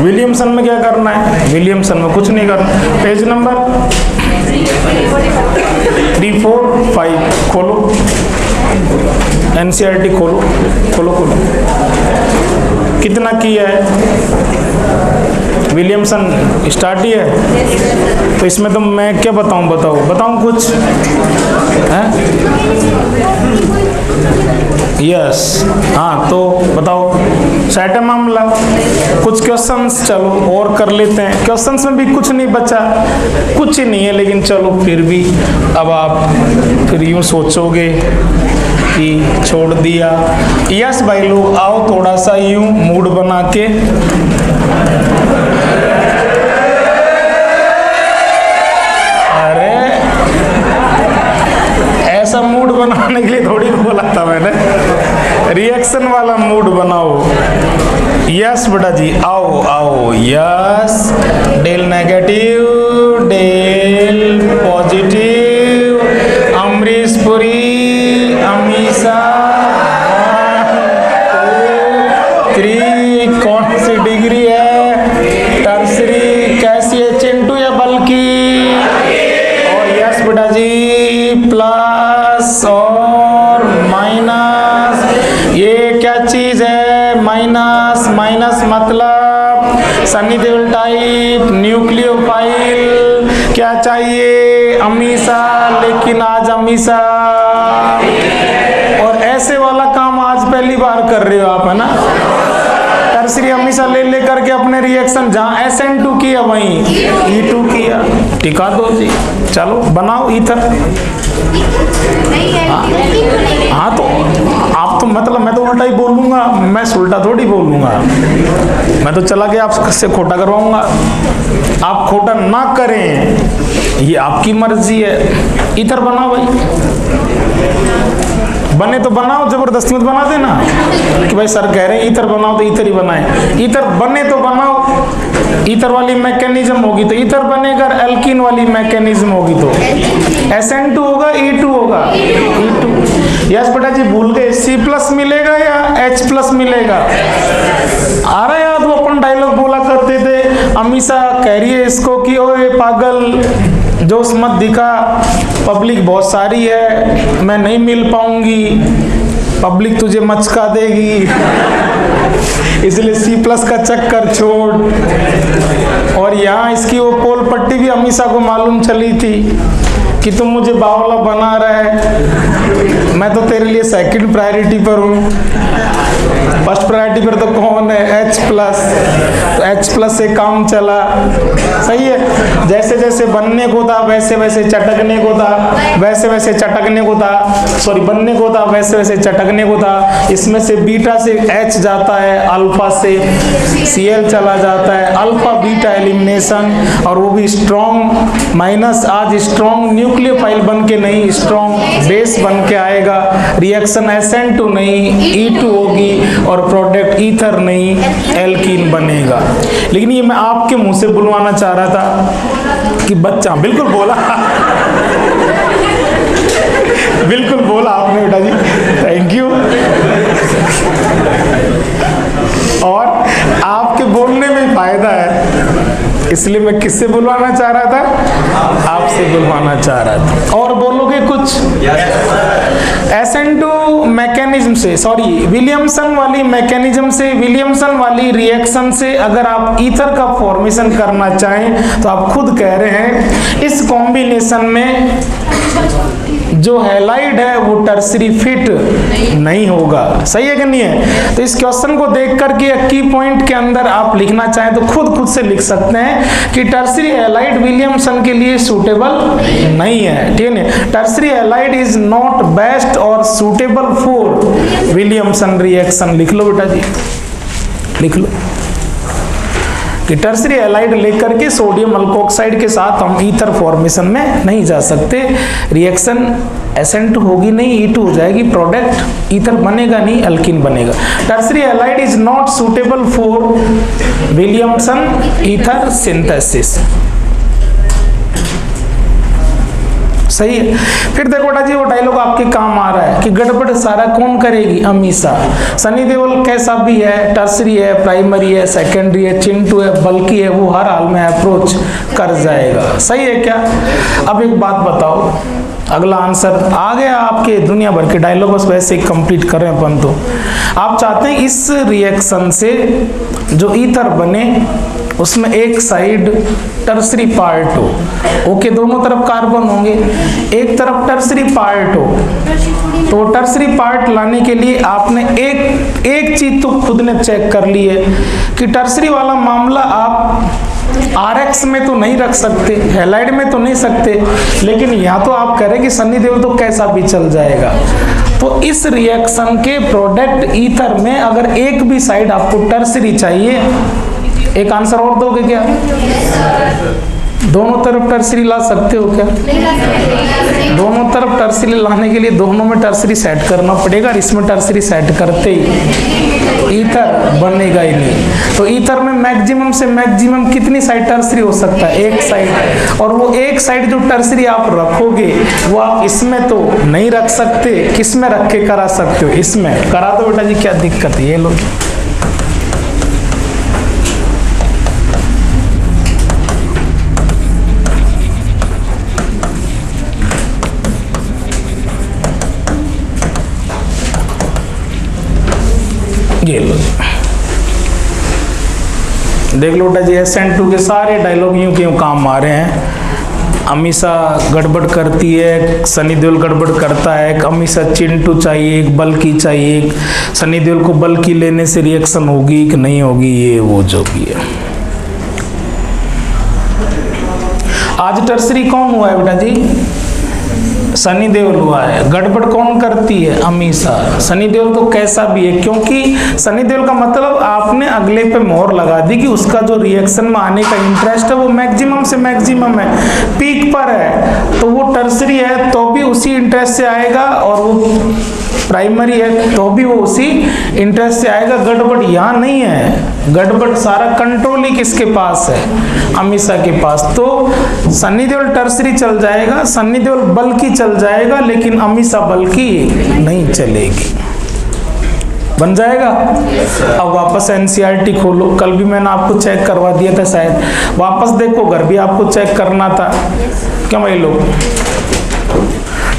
Williamson में क्या करना है? विलियमसन में कुछ नहीं करना। पेज नंबर 3, 4, 5 खोलो, एनसीईआरटी खोलो खोलो खोलो। कितना किया है? विलियमसन स्टार्ट ही है, तो इसमें तो मैं क्या बताऊं? बताऊं कुछ है? यस, हाँ तो बताओ, सेट है मामला। कुछ क्वेश्चंस चलो और कर लेते हैं। क्वेश्चंस में भी कुछ नहीं बचा, कुछ ही नहीं है, लेकिन चलो फिर भी अब आप फिर यूं सोचोगे कि छोड़ दिया। यस भाई लोग आओ, थोड़ा सा यूं मूड बना के ऐसा मूड बनाने के लिए थोड़ी बोला था मैंने, रिएक्शन वाला मूड बनाओ। यस बेटा जी, आओ आओ। यस, डेल negative, del positive, Amrish Puri, Ameesha 1, 2, 3, कौन सी डिग्री है? टर्सरी। कैसी है चिंटू या बल्कि? और यस बेटा जी, प्लस और माइनस, ये क्या चीज है? माइनस। माइनस मतलब सनी देओल टाइप, न्यूक्लियोफाइल। क्या चाहिए? अमीषा। लेकिन आज अमीषा, और ऐसे वाला काम आज पहली बार कर रहे हो आप, है ना? टर्सरी हमेशा ले करके अपने रिएक्शन जहां SN2 किया वहीं E2 किया। टिका दो जी, चलो बनाओ ईथर। हाँ तो आप तो मतलब मैं तो उल्टा ही बोलूंगा, मैं उल्टा थोड़ी बोलूंगा। मैं तो चला के आपसे खोटा करवाऊंगा। आप खोटा ना करें, ये आपकी मर्जी है। ईथर बनाओ भाई, बने तो बनाओ, जबरदस्ती मत बना देना कि भाई सर कह रहे हैं ईथर बनाओ तो ईथर ही बनाए। ईथर बने तो बनाओ, ईथर वाली मैकेनिज्म होगी तो ईथर बनेगा, एल्कीन वाली मैकेनिज्म होगी तो SN2 होगा, E2 होगा, E2। यस बेटा जी भूल गए, C+ मिलेगा या H+ मिलेगा? आ रहा है याद? वो अपन डायलॉग बोला करते थे, अमीषा कह रही है इसको कि ओए पागल, जोश मत दिखा, पब्लिक बहुत सारी है, मैं नहीं मिल पाऊंगी, पब्लिक तुझे मचका देगी, इसलिए C+ का चक्कर छोड़। और यहाँ इसकी वो पोल पट्टी भी अमीषा को मालूम चली थी कि तुम मुझे बावला बना रहा है, मैं तो तेरे लिए सेकंड प्रायोरिटी पर हूँ, फर्स्ट प्रायोरिटी पर तो कौन है? H+। तो H+ से काम चला, सही है। जैसे जैसे बनने को था वैसे वैसे चटकने को था, वैसे वैसे चटकने को था, सॉरी बनने को था वैसे वैसे चटकने को था। इसमें से बीटा से H जाता है, अल्फा से Cl चला जाता है, अल्फा बीटा एलिमिनेशन, और वो भी स्ट्रॉन्ग माइनस। आज स्ट्रॉन्ग न्यूक्लियोफाइल बन के नहीं, स्ट्रॉन्ग बेस बन के आएगा। रिएक्शन SN2 नहीं, E2 होगी, और प्रोडक्ट ईथर नहीं, एल्कीन बनेगा। लेकिन ये मैं आपके मुंह से बुलवाना चाह रहा था कि बच्चा, बिल्कुल बोला बिल्कुल बोला आपने बेटा जी, थैंक यू। और आपके बोलने में फायदा है, इसलिए मैं किससे बुलवाना चाह रहा था? आपसे बुलवाना चाह रहा था। और बोलोगे कुछ? SN2 मैकेनिज्म से, सॉरी विलियमसन वाली मैकेनिज्म से, विलियमसन वाली रिएक्शन से अगर आप ईथर का फॉर्मेशन करना चाहें तो आप खुद कह रहे हैं इस कॉम्बिनेशन में जो हैलाइड है वो टर्सरी फिट नहीं होगा। सही है कि नहीं है? तो इस क्वेश्चन को देख करके की पॉइंट के अंदर आप लिखना चाहें तो खुद से लिख सकते हैं कि टर्सरी हैलाइड विलियमसन के लिए सूटेबल नहीं है। ठीक है, tertiary halide is not best और सूटेबल फॉर विलियमसन रिएक्शन। लिख लो बेटा जी, लिख लो कि टर्सरी हैलाइड लेकर के सोडियम अल्कोक्साइड के साथ हम ईथर फॉर्मेशन में नहीं जा सकते। रिएक्शन SN2 होगी नहीं, E2 हो जाएगी, प्रोडक्ट ईथर बनेगा नहीं, अल्कीन बनेगा। Tertiary halide is not suitable for Williamson ether synthesis. सही है। फिर देखो बेटा जी वो डायलॉग आपके काम आ रहा है कि गड़बड़ सारा कौन करेगी, अमीषा। सनी देओल कैसा भी है, टर्सरी है, प्राइमरी है, सेकेंडरी है, चिंटू है, बल्कि है, वो हर हाल में अप्रोच कर जाएगा। सही है क्या? अब एक बात बताओ, अगला आंसर आ गया आपके, दुनिया भर के डायलॉग बस वैसे ही कंप्लीट कर रहे हैं अपन। तो आप चाहते हैं इस रिएक्शन से जो ईथर बने उसमें एक साइड टर्सरी पार्ट हो, ओके, दोनों तरफ कार्बन होंगे, एक तरफ टर्सरी पार्ट हो। तो टर्सरी पार्ट लाने के लिए आपने एक चीज तो खुद ने चेक कर ली है कि टर्सरी वाला मामला आप RX में तो नहीं रख सकते, हैलाइड में तो नहीं सकते, लेकिन यहाँ तो आप कह रहे कि सनी देओल तो कैसा भी चल जाएगा। तो इस रिएक्शन के प्रोडक्ट ईथर में अगर एक भी साइड आपको टर्सरी चाहिए, एक आंसर और दोगे क्या? दोनों तरफ टर्सरी ला सकते हो क्या? दोनों तरफ टर्सरी लाने के लिए दोनों में टर्सरी सेट करना पड़ेगा, और इसमें टर्सरी सेट करते ही ईथर बनेगा ही नहीं। तो ईथर में मैक्सिमम से मैक्सिमम कितनी साइड टर्सरी हो सकता है? एक साइड। और वो एक साइड जो टर्सरी आप रखोगे वो आप इसमें तो नहीं रख सकते, किस में रख के करा सकते हो? इसमें करा दो बेटा जी, क्या दिक्कत है? ये लो, ये लो, देख लो बेटा जी, SN2 के सारे डायलॉग यूं क्यों काम आ रहे हैं। अमीषा गड़बड़ करती है, सनी देओल गड़बड़ करता है, अमीषा चिंटू चाहिए, एक बल्कि चाहिए, एक सनी देओल को बल्कि लेने से रिएक्शन होगी कि नहीं होगी, ये वो जो भी है। आज टर्सरी कौन हुआ है बेटा जी? सनी देओल हुआ है। गड़बड़ कौन करती है? अमीषा। सनी देओल तो कैसा भी है, क्योंकि सनी देओल का मतलब आपने अगले पे मोहर लगा दी कि उसका जो रिएक्शन में आने का इंटरेस्ट है वो मैक्सिमम से मैक्सिमम है, पीक पर है। तो वो टर्सरी है तो भी उसी इंटरेस्ट से आएगा, और वो प्राइमरी है तो भी वो उसी इंटरेस्ट से आएगा। गड़बड़ यहाँ नहीं है, गड़बड़ सारा कंट्रोल ही किसके पास है? अमीषा के पास। तो सनी देओल टर्सरी चल जाएगा, सनी देओल बल्कि चल जाएगा, लेकिन अमीषा बल्कि नहीं चलेगी। बन जाएगा? अब वापस NCERT खोलो, कल भी मैंने आपको चेक करवा दिया था शायद, वापस देखो, घर भी आपको चेक करना था। क्यों भाई लोग?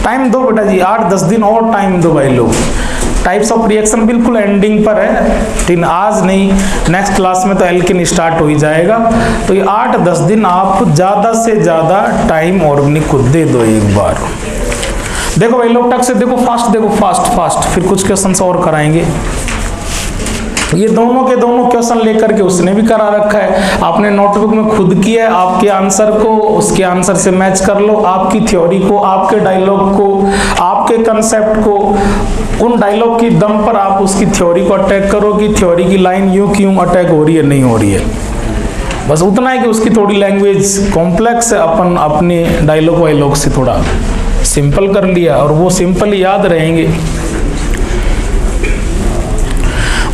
टाइम दो बेटा जी, 8-10 दिन और टाइम दो भाई लोग। टाइप्स ऑफ रिएक्शन बिल्कुल एंडिंग पर है, लेकिन आज नहीं, नेक्स्ट क्लास में तो एल्केन स्टार्ट हो ही जाएगा। तो ये 8-10 दिन आप ज़्यादा से ज़्यादा टाइम ऑर्गेनिक को दे दो एक बार। देखो भाई लोग, टक से देखो, फास्ट देखो, फास्ट, फिर कुछ क्वेश्चन और कराएंगे। ये दोनों के दोनों क्वेश्चन लेकर के उसने भी करा रखा है, आपने नोटबुक में खुद किया है। आपके आंसर को उसके आंसर से मैच कर लो, आपकी थ्योरी को, आपके डायलॉग को, आपके कंसेप्ट को, उन डायलॉग की दम पर आप उसकी थ्योरी को अटैक करो कि थ्योरी की लाइन यूं क्यों अटैक हो रही है, नहीं हो रही है। बस उतना है कि उसकी थोड़ी लैंग्वेज कॉम्प्लेक्स है, अपन अपने डायलॉग वायलॉग से थोड़ा सिंपल कर लिया, और वो सिंपल याद रहेंगे।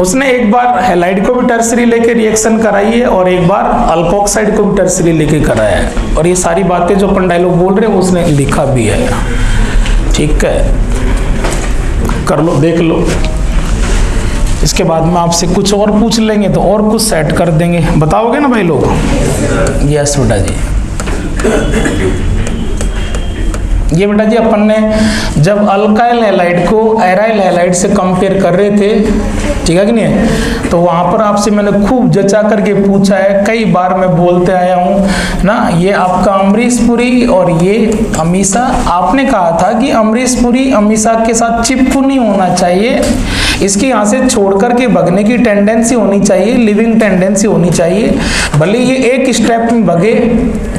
उसने एक बार हैलाइड को भी टर्सरी लेके रिएक्शन कराई है, और एक बार अल्कोक्साइड को भी टर्सरी लेके कराया है, और ये सारी बातें जो अपन डायलॉग बोल रहे हैं उसने लिखा भी है। ठीक है, कर लो, देख लो। इसके बाद में आपसे कुछ और पूछ लेंगे तो और कुछ सेट कर देंगे। बताओगे ना भाई लोग? यस बेटा जी। ये बेटा जी अपन ने जब अल्काइल हैलाइड को एराइल हैलाइड से कंपेयर कर रहे थे, ठीक है कि नहीं है, तो वहां पर आपसे मैंने खूब जचा करके पूछा है, कई बार मैं बोलते आया हूं ना, ये आपका अमरीश पुरी और ये अमीषा। आपने कहा था कि अमरीश पुरी अमीषा के साथ चिपकू नहीं होना चाहिए, इसकी यहाँ से छोड़ करके भगने की टेंडेंसी होनी चाहिए, लिविंग टेंडेंसी होनी चाहिए। भले ये एक स्टेप में भगे,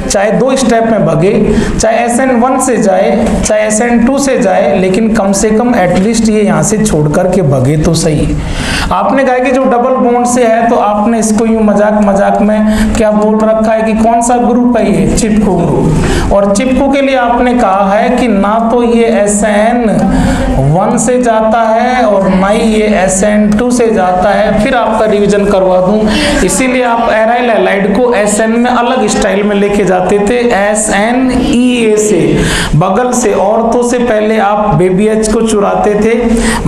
चाहे 2 स्टेप में भगे, चाहे SN1 से जाए, चाहे SN2 से जाए, लेकिन कम से कम एटलीस्ट ये यहाँ से छोड़ करके भगे तो सही। आपने कहा कि जो डबल बॉन्ड से है, तो आपने इसको यूं मजाक में क्या बोल रखा है कि कौन सा ग्रुप है ये? चिपकू ग्रुप। और चिपकू के लिए आपने कहा है कि ना तो ये SN1 से जाता है और ना ही ये SN2 से जाता है, फिर आपका रिवीजन करवा दूं, इसीलिए आप एराइल हैलाइड को SN में अलग स्टाइल में लेके जाते थे, SNEA से बगल से औरतों से पहले आप बेबी H को चुराते थे,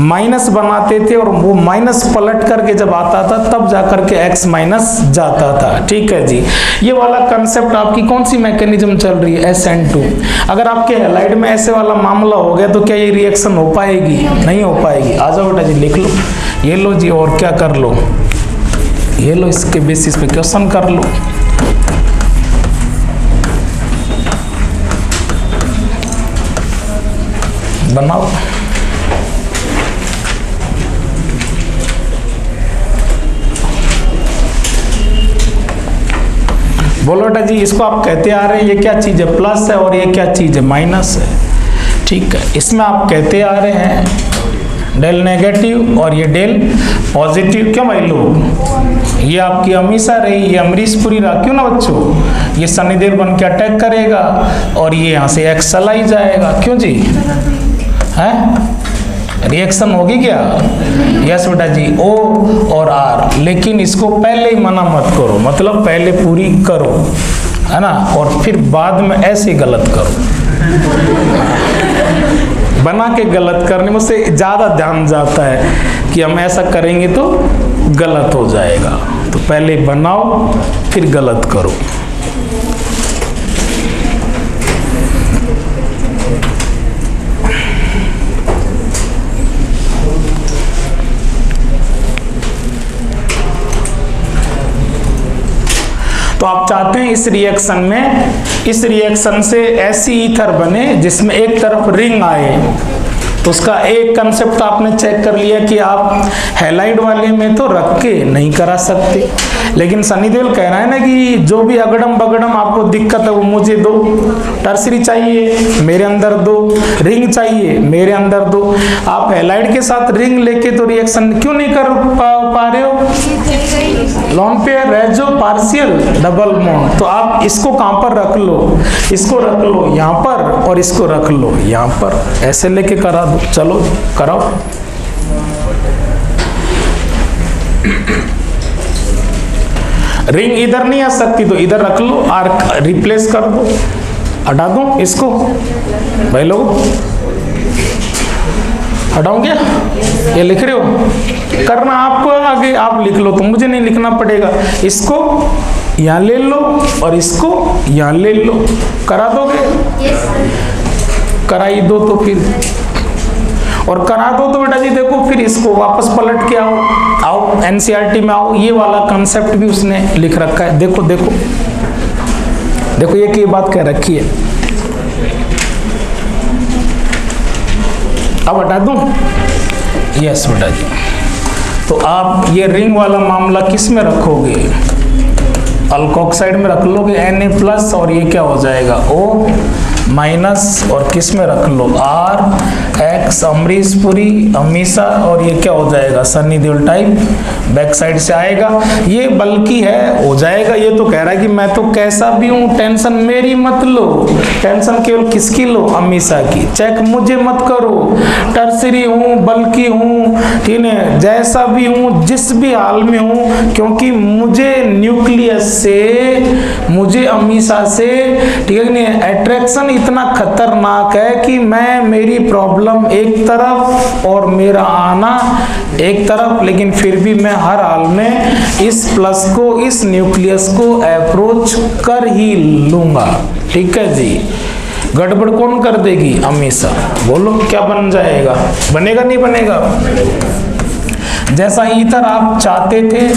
माइनस बनाते थे और वो माइनस पलट करके जब आता था तब जाकर के X माइनस जाता था। ठीक है जी, ये वाला कंसेप्ट आपकी कौन सी मैकेनिज्म चल रही है, SN2। अगर आपके हैलाइड में ऐसे वाला मामला हो गया तो क्या ये रिएक्शन हो पाएगी? नहीं हो पाएगी। आ जाओ बेटा जी, लिख लो, ये लो जी, और क्या कर लो, ये लो, इसके बेसिस पे क्वेश्चन कर लो। बनाओ, बोलो बेटा जी, इसको आप कहते आ रहे हैं ये क्या चीज है, प्लस है, और ये क्या चीज है, माइनस है। ठीक है, इसमें आप कहते आ रहे हैं डेल नेगेटिव और ये डेल पॉजिटिव। क्यों भाई लोग, ये आपकी हमेशा रही, ये अमरीशपुरी रहा, क्यों ना बच्चों, ये शनिदेव बन के अटैक करेगा और ये यहाँ से एक्स चला ही जाएगा। क्यों जी, है रिएक्शन होगी क्या? यस बेटा जी, O और R, लेकिन इसको पहले ही मना मत करो, मतलब पहले पूरी करो, है ना, और फिर बाद में ऐसे गलत करो। बना के गलत करने में से ज्यादा ध्यान जाता है कि हम ऐसा करेंगे तो गलत हो जाएगा, तो पहले बनाओ फिर गलत करो। तो आप चाहते हैं इस रिएक्शन से ऐसी ईथर बने जिसमें एक तरफ रिंग आए, तो उसका एक कंसेप्ट आपने चेक कर लिया कि आप हैलाइड वाले में तो रख के नहीं करा सकते, लेकिन सनीदेव कह रहा है ना कि जो भी अगड़म बगड़म आपको दिक्कत है वो मुझे दो, टर्सरी चाहिए मेरे अंदर दो, रिंग चाहिए मेरे अंदर दो। आप हैलाइड के साथ रिंग लेके तो रिएक्शन क्यों नहीं कर पा रहे हो? Lone pair resonance partial double bond, तो आप इसको कहां पर रख लो, इसको रख लो यहां पर और इसको रख लो यहां पर, ऐसे लेके करा दो। चलो कराओ। रिंग इधर नहीं आ सकती तो इधर रख लो, आर्क रिप्लेस कर दो, हटा दो इसको भाई लोग, हटाऊं क्या? ये लिख रहे हो, करना आपको आगे, आप लिख लो तो मुझे नहीं लिखना पड़ेगा। इसको यहाँ ले लो और इसको यहाँ ले लो, करा दोगे? कराई दो तो फिर, और करा दो तो बेटा जी देखो फिर इसको वापस पलट के आओ एनसीईआरटी में आओ, ये वाला कंसेप्ट भी उसने लिख रखा है। देखो देखो देखो, ये बात कह रखी है, अब हटा दूं? यस बेटा जी। तो आप ये रिंग वाला मामला किस में रखोगे? अल्कोक्साइड में रख लोगे Na+, और ये क्या हो जाएगा O माइनस, और किस में रख लो RX अमरीशपुरी हमेशा, और ये क्या हो जाएगा Sunny Deol type, back side से आएगा, ये बल्कि है हो जाएगा। ये तो कह रहा है कि मैं तो कैसा भी हूं, टेंशन मेरी मत लो, टेंशन केवल किसकी लो, अमीषा की, चेक मुझे मत करो, टर्सरी हूं बल्कि हूं, ठीक है, जैसा भी हूं जिस भी हाल में हूं, क्योंकि मुझे न्यूक्लियस से, मुझे अमीषा से, ठीक है नहीं, अट्रैक्शन इतना खतरनाक है कि मैं, मेरी प्रॉब्लम एक तरफ और मेरा आना एक तरफ, लेकिन फिर भी मैं हर हाल में इस प्लस को, इस न्यूक्लियस को अप्रोच कर ही लूंगा। ठीक है जी, गड़बड़ कौन कर देगी? हमेशा। बोलो क्या बन जाएगा? बनेगा नहीं बनेगा? जैसा ईथर आप चाहते थे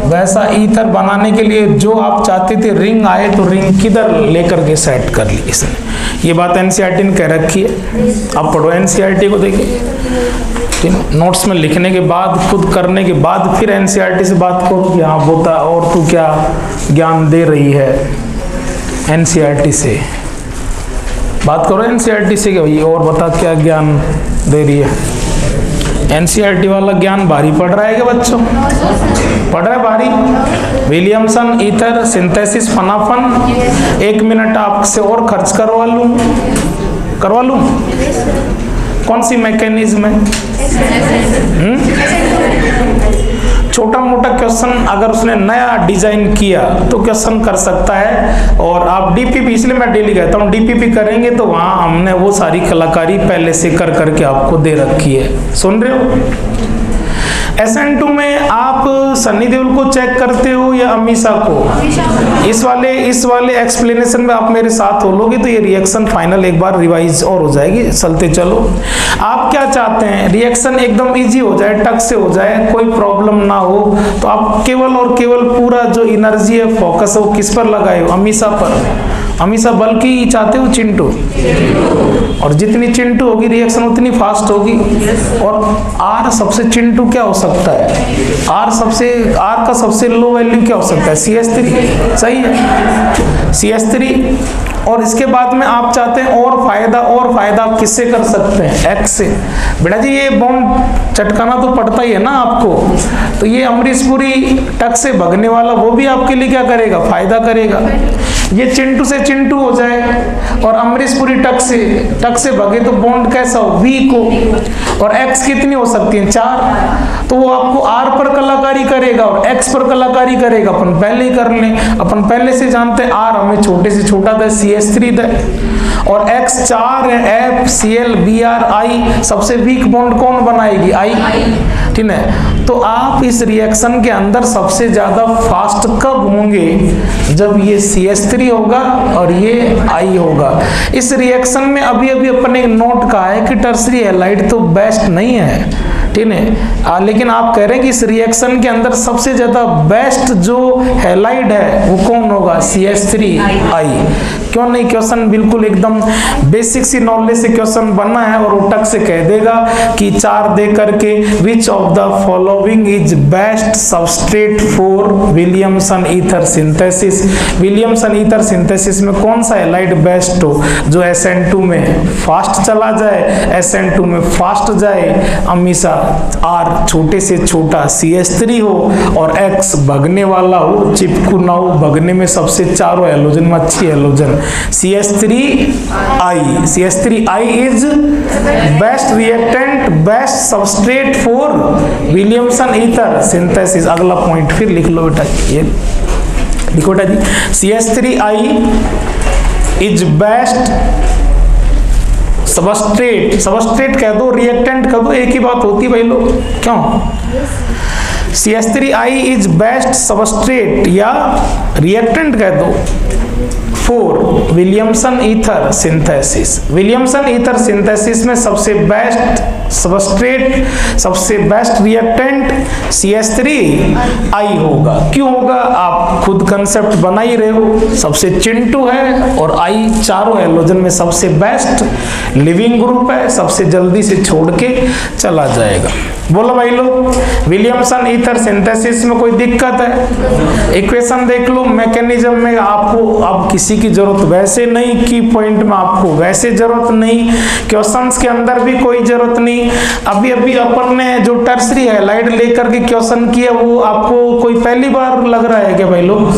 वैसा ईथर बनाने के लिए जो आप चाहते थे रिंग आए, तो रिंग किधर लेकर के सेट कर ली इसने। ये बात एनसीईआरटी ने कह रखी है, आप पढ़ो एनसीईआरटी को, देखिए नोट्स में लिखने के बाद, खुद करने के बाद फिर एनसीईआरटी से बात करो कि हाँ बोता और तू क्या ज्ञान दे रही है। एनसीईआरटी से बात करो, एनसीईआरटी से क्या भाई और बता क्या ज्ञान दे रही है। एनसीईआरटी वाला ज्ञान भारी पड़ रहा है क्या बच्चों? पढ़ रहा है भारी? विलियमसन ईथर सिंथेसिस फनाफन, 1 मिनट आपसे और खर्च करवा लूं? कौन सी मैकेनिज्म है? छोटा मोटा क्वेश्चन अगर उसने नया डिजाइन किया तो क्वेश्चन कर सकता है। और आप डीपीपी, इसलिए मैं डेली कहता हूँ डीपीपी करेंगे तो वहाँ हमने वो सारी कलाकारी पहले से कर करके आपको दे रखी है। सुन रहे हो? SN2 में आप सन्नी देओल को चेक करते हो या अमीषा को? इस वाले एक्सप्लेनेशन में आप मेरे साथ हो लोगे तो ये रिएक्शन फाइनल एक बार रिवाइज और हो जाएगी। चलते चलो, आप क्या चाहते हैं? रिएक्शन एकदम इजी हो जाए, टक से हो जाए, कोई प्रॉब्लम ना हो, तो आप केवल और केवल पूरा जो एनर्जी है, फोकस है, वो किस पर लगाए हो? अमीषा पर। अमीषा बल्कि चाहते हो चिंटू, और जितनी चिंटू होगी रिएक्शन उतनी फास्ट होगी। और आर सबसे चिंटू क्या हो सकता है? आर का सबसे लो वैल्यू क्या हो सकता है? CH3। सही है, CH3। और इसके बाद में आप चाहते हैं और फायदा आप किससे कर सकते हैं? X से। बेटा जी ये बॉन्ड चटकाना तो पड़ता ही है ना आपको, तो ये अमरीश पुरी टक से भगने वाला वो भी आपके लिए क्या करेगा? फायदा करेगा। ये चिंटू से चिंटू हो जाए और अमरीश पुरी टक से भगे तो बॉन्ड कैसा हो? वीक हो। और X कितनी हो सकती है? 4। तो वो आपको R पर कलाकारी करेगा और X पर कलाकारी करेगा। अपन पहले ही कर लें, अपन पहले से जानते हैं R हमें छोटे से छोटा था, CH3 था, और X 4 है, FCl BrI। सबसे वीक बॉन्ड कौन बनाएगी? I। ठीक है, तो आप इस रिएक्शन के अंदर सबसे ज्यादा फास्ट कब होंगे? जब ये CH3 होगा और ये I होगा। इस रिएक्शन में अभी अपन एक नोट कहा है कि टर्सरी हैलाइड तो बेस्ट नहीं है, ठीक है, लेकिन आप कह रहे हैं कि इस रिएक्शन के अंदर सबसे ज्यादा बेस्ट जो हैलाइड है वो कौन होगा? CH3I। क्यों नहीं? क्वेश्चन बिल्कुल एकदम बेसिक सी नॉलेज से क्वेश्चन बनना है और वो टक से कह देगा कि 4 दे करके which of the following is best substrate for Williamson ether synthesis. Williamson ether synthesis में कौन सा हैलाइड बेस्ट हो जो SN2 में फास्ट चला जाए, SN2 में फास्ट जाए? अमीषा R छोटे से छोटा, CH3 हो और X भगने वाला हो, चिपकू ना हो, भगने में सबसे चारों हैलोजन में अच्छी halogen CH3I। CH3I is best reactant, best substrate for Williamson ether synthesis। अगला पॉइंट फिर लिख लो बेटा, ये लिखो बेटा जी, CH3I is best सबस्ट्रेट कह दो, रिएक्टेंट कह दो, एक ही बात होती भाई लोग, क्यों? CH3I इज बेस्ट सबस्ट्रेट या रिएक्टेंट कह दो for Williamson ether synthesis. Williamson ether synthesis में सबसे बेस्ट सबस्ट्रेट, सबसे बेस्ट रिएक्टेंट CH3I होगा। क्यों होगा? आप खुद कंसेप्ट बना ही रहे हो, सबसे चिंटू है और I चारों हैलोजन में सबसे बेस्ट लिविंग ग्रुप है, सबसे जल्दी से छोड़ के चला जाएगा। बोलो भाई लोग, विलियमसन ईथर सिंथेसिस में कोई दिक्कत है? इक्वेशन देख लो, मैकेनिज्म में आपको अब किसी की जरूरत वैसे नहीं, की पॉइंट में आपको वैसे जरूरत नहीं, क्वेश्चंस के अंदर भी कोई जरूरत नहीं। अभी अपन ने जो टर्सरी हैलाइड लेकर के क्वेश्चन किया वो आपको कोई पहली बार लग रहा है क्या भाई लोग?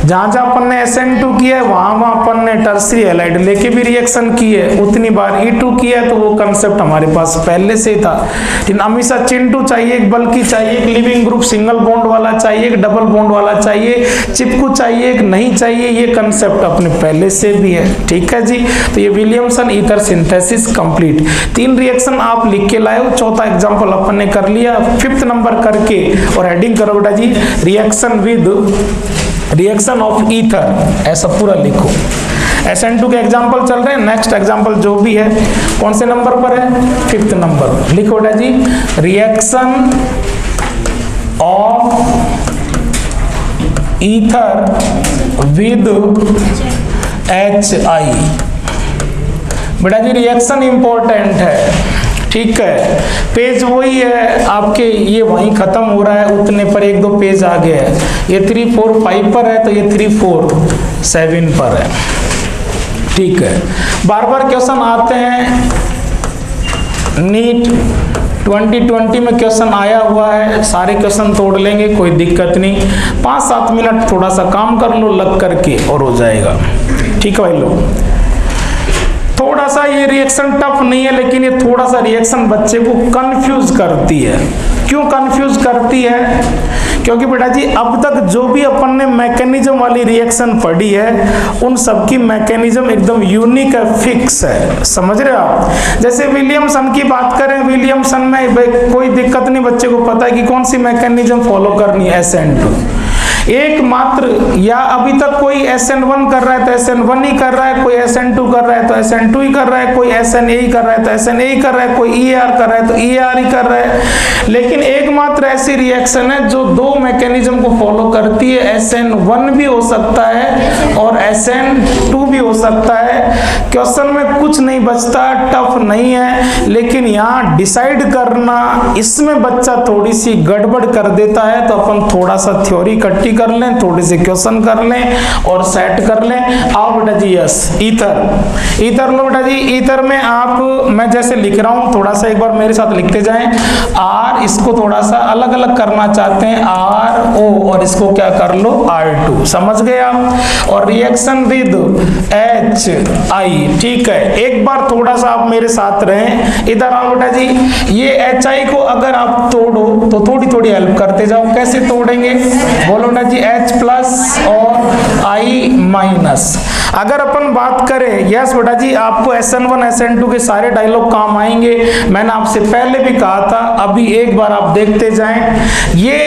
जहां अपन ने SN2 किया है वहां अपन ने टर्सरी हैलाइड लेके भी रिएक्शन की है, उतनी बार E2 किया है, तो वो कंसेप्ट हमारे पास पहले से था। लेकिन हमेशा चिंटू चाहिए, एक बल्कि चाहिए, एक लिविंग ग्रुप सिंगल बॉन्ड वाला चाहिए, एक डबल बॉन्ड वाला चाहिए, चिपकू चाहिए, एक नहीं चाहिए, ये कंसेप्ट अपने पहले से भी है। ठीक है जी, तो ये Williamson ether synthesis complete. 3 reaction आप लिख के लाए हो, चौथा एग्जांपल अपन ने कर लिया, 5th नंबर करके और हेडिंग करो बेटा जी, रिएक्शन ऑफ ईथर, ऐसा पूरा लिखो। SN2 के एग्जांपल चल रहे हैं, नेक्स्ट एग्जांपल जो भी है कौन से नंबर पर है? 5th नंबर। लिखो बेटा जी, reaction of ether with HI। बेटा जी रिएक्शन इंपॉर्टेंट है, ठीक है, पेज वही है आपके, ये वहीं खत्म हो रहा है, उतने पर 1-2 पेज आ गया है। ये 3, 4, 5 पर है तो ये 3, 4, 7 पर है, ठीक है। बार बार क्वेश्चन आते हैं, नीट 2020 में क्वेश्चन आया हुआ है, सारे क्वेश्चन तोड़ लेंगे, कोई दिक्कत नहीं, 5-7 मिनट थोड़ा सा काम कर लो लग करके और हो जाएगा। ठीक है भाई लोग, थोड़ा सा ये रिएक्शन टफ नहीं है, लेकिन ये थोड़ा सा रिएक्शन बच्चे को कंफ्यूज करती है। क्यों कंफ्यूज करती है? क्योंकि बेटा जी अब तक जो भी अपन ने मैकेनिज्म वाली रिएक्शन पढ़ी है उन सब की मैकेनिज्म एकदम यूनिक है, फिक्स है। समझ रहे हो आप? जैसे विलियमसन की बात करें, विलियमसन में कोई दिक्कत नहीं, बच्चे को पता है कि कौन सी मैकेनिज्म फॉलो करनी है, SN2 एकमात्र। या अभी तक कोई SN1 कर रहा है तो SN1 ही कर रहा है, कोई SN2 कर रहा है तो SN2 ही कर रहा है, कोई SNA ही कर रहा है तो SNA ही कर रहा है, कोई EAR कर रहा है तो EAR ही कर रहा है। लेकिन एकमात्र ऐसी रिएक्शन है जो दो मैकेनिज्म को फॉलो करती है, SN1 भी हो सकता है और SN2 भी हो सकता है। क्वेश्चन में कुछ नहीं बचता, टफ नहीं है, लेकिन यहाँ डिसाइड करना इसमें बच्चा थोड़ी सी गड़बड़ कर देता है। तो अपन थोड़ा सा थ्योरी इकट्ठी कर लें, थोड़े से क्वेश्चन कर लें और सेट कर लें। आओ बेटा जी, यस ईथर लो बेटा जी। ईथर में आप, मैं जैसे लिख रहा हूं थोड़ा सा एक बार मेरे साथ लिखते जाएं। R इसको थोड़ा सा अलग अलग करना चाहते हैं, RO, और इसको क्या कर लो, R2। समझ गए आप? और रिएक्शन विद HI, ठीक है। एक बार थोड़ा सा आप मेरे साथ रहें, इधर आओ बेटा जी। ये HI को अगर आप तोड़ो तो थोड़ी थोड़ी हेल्प करते जाओ। कैसे तोड़ेंगे बोलो ना जी? H प्लस और I माइनस। अगर अपन बात करें, यस बेटा जी, आपको SN1 SN2 के सारे डायलॉग काम आएंगे। मैंने आपसे पहले भी कहा था, अभी एक बार आप देखते जाएं। ये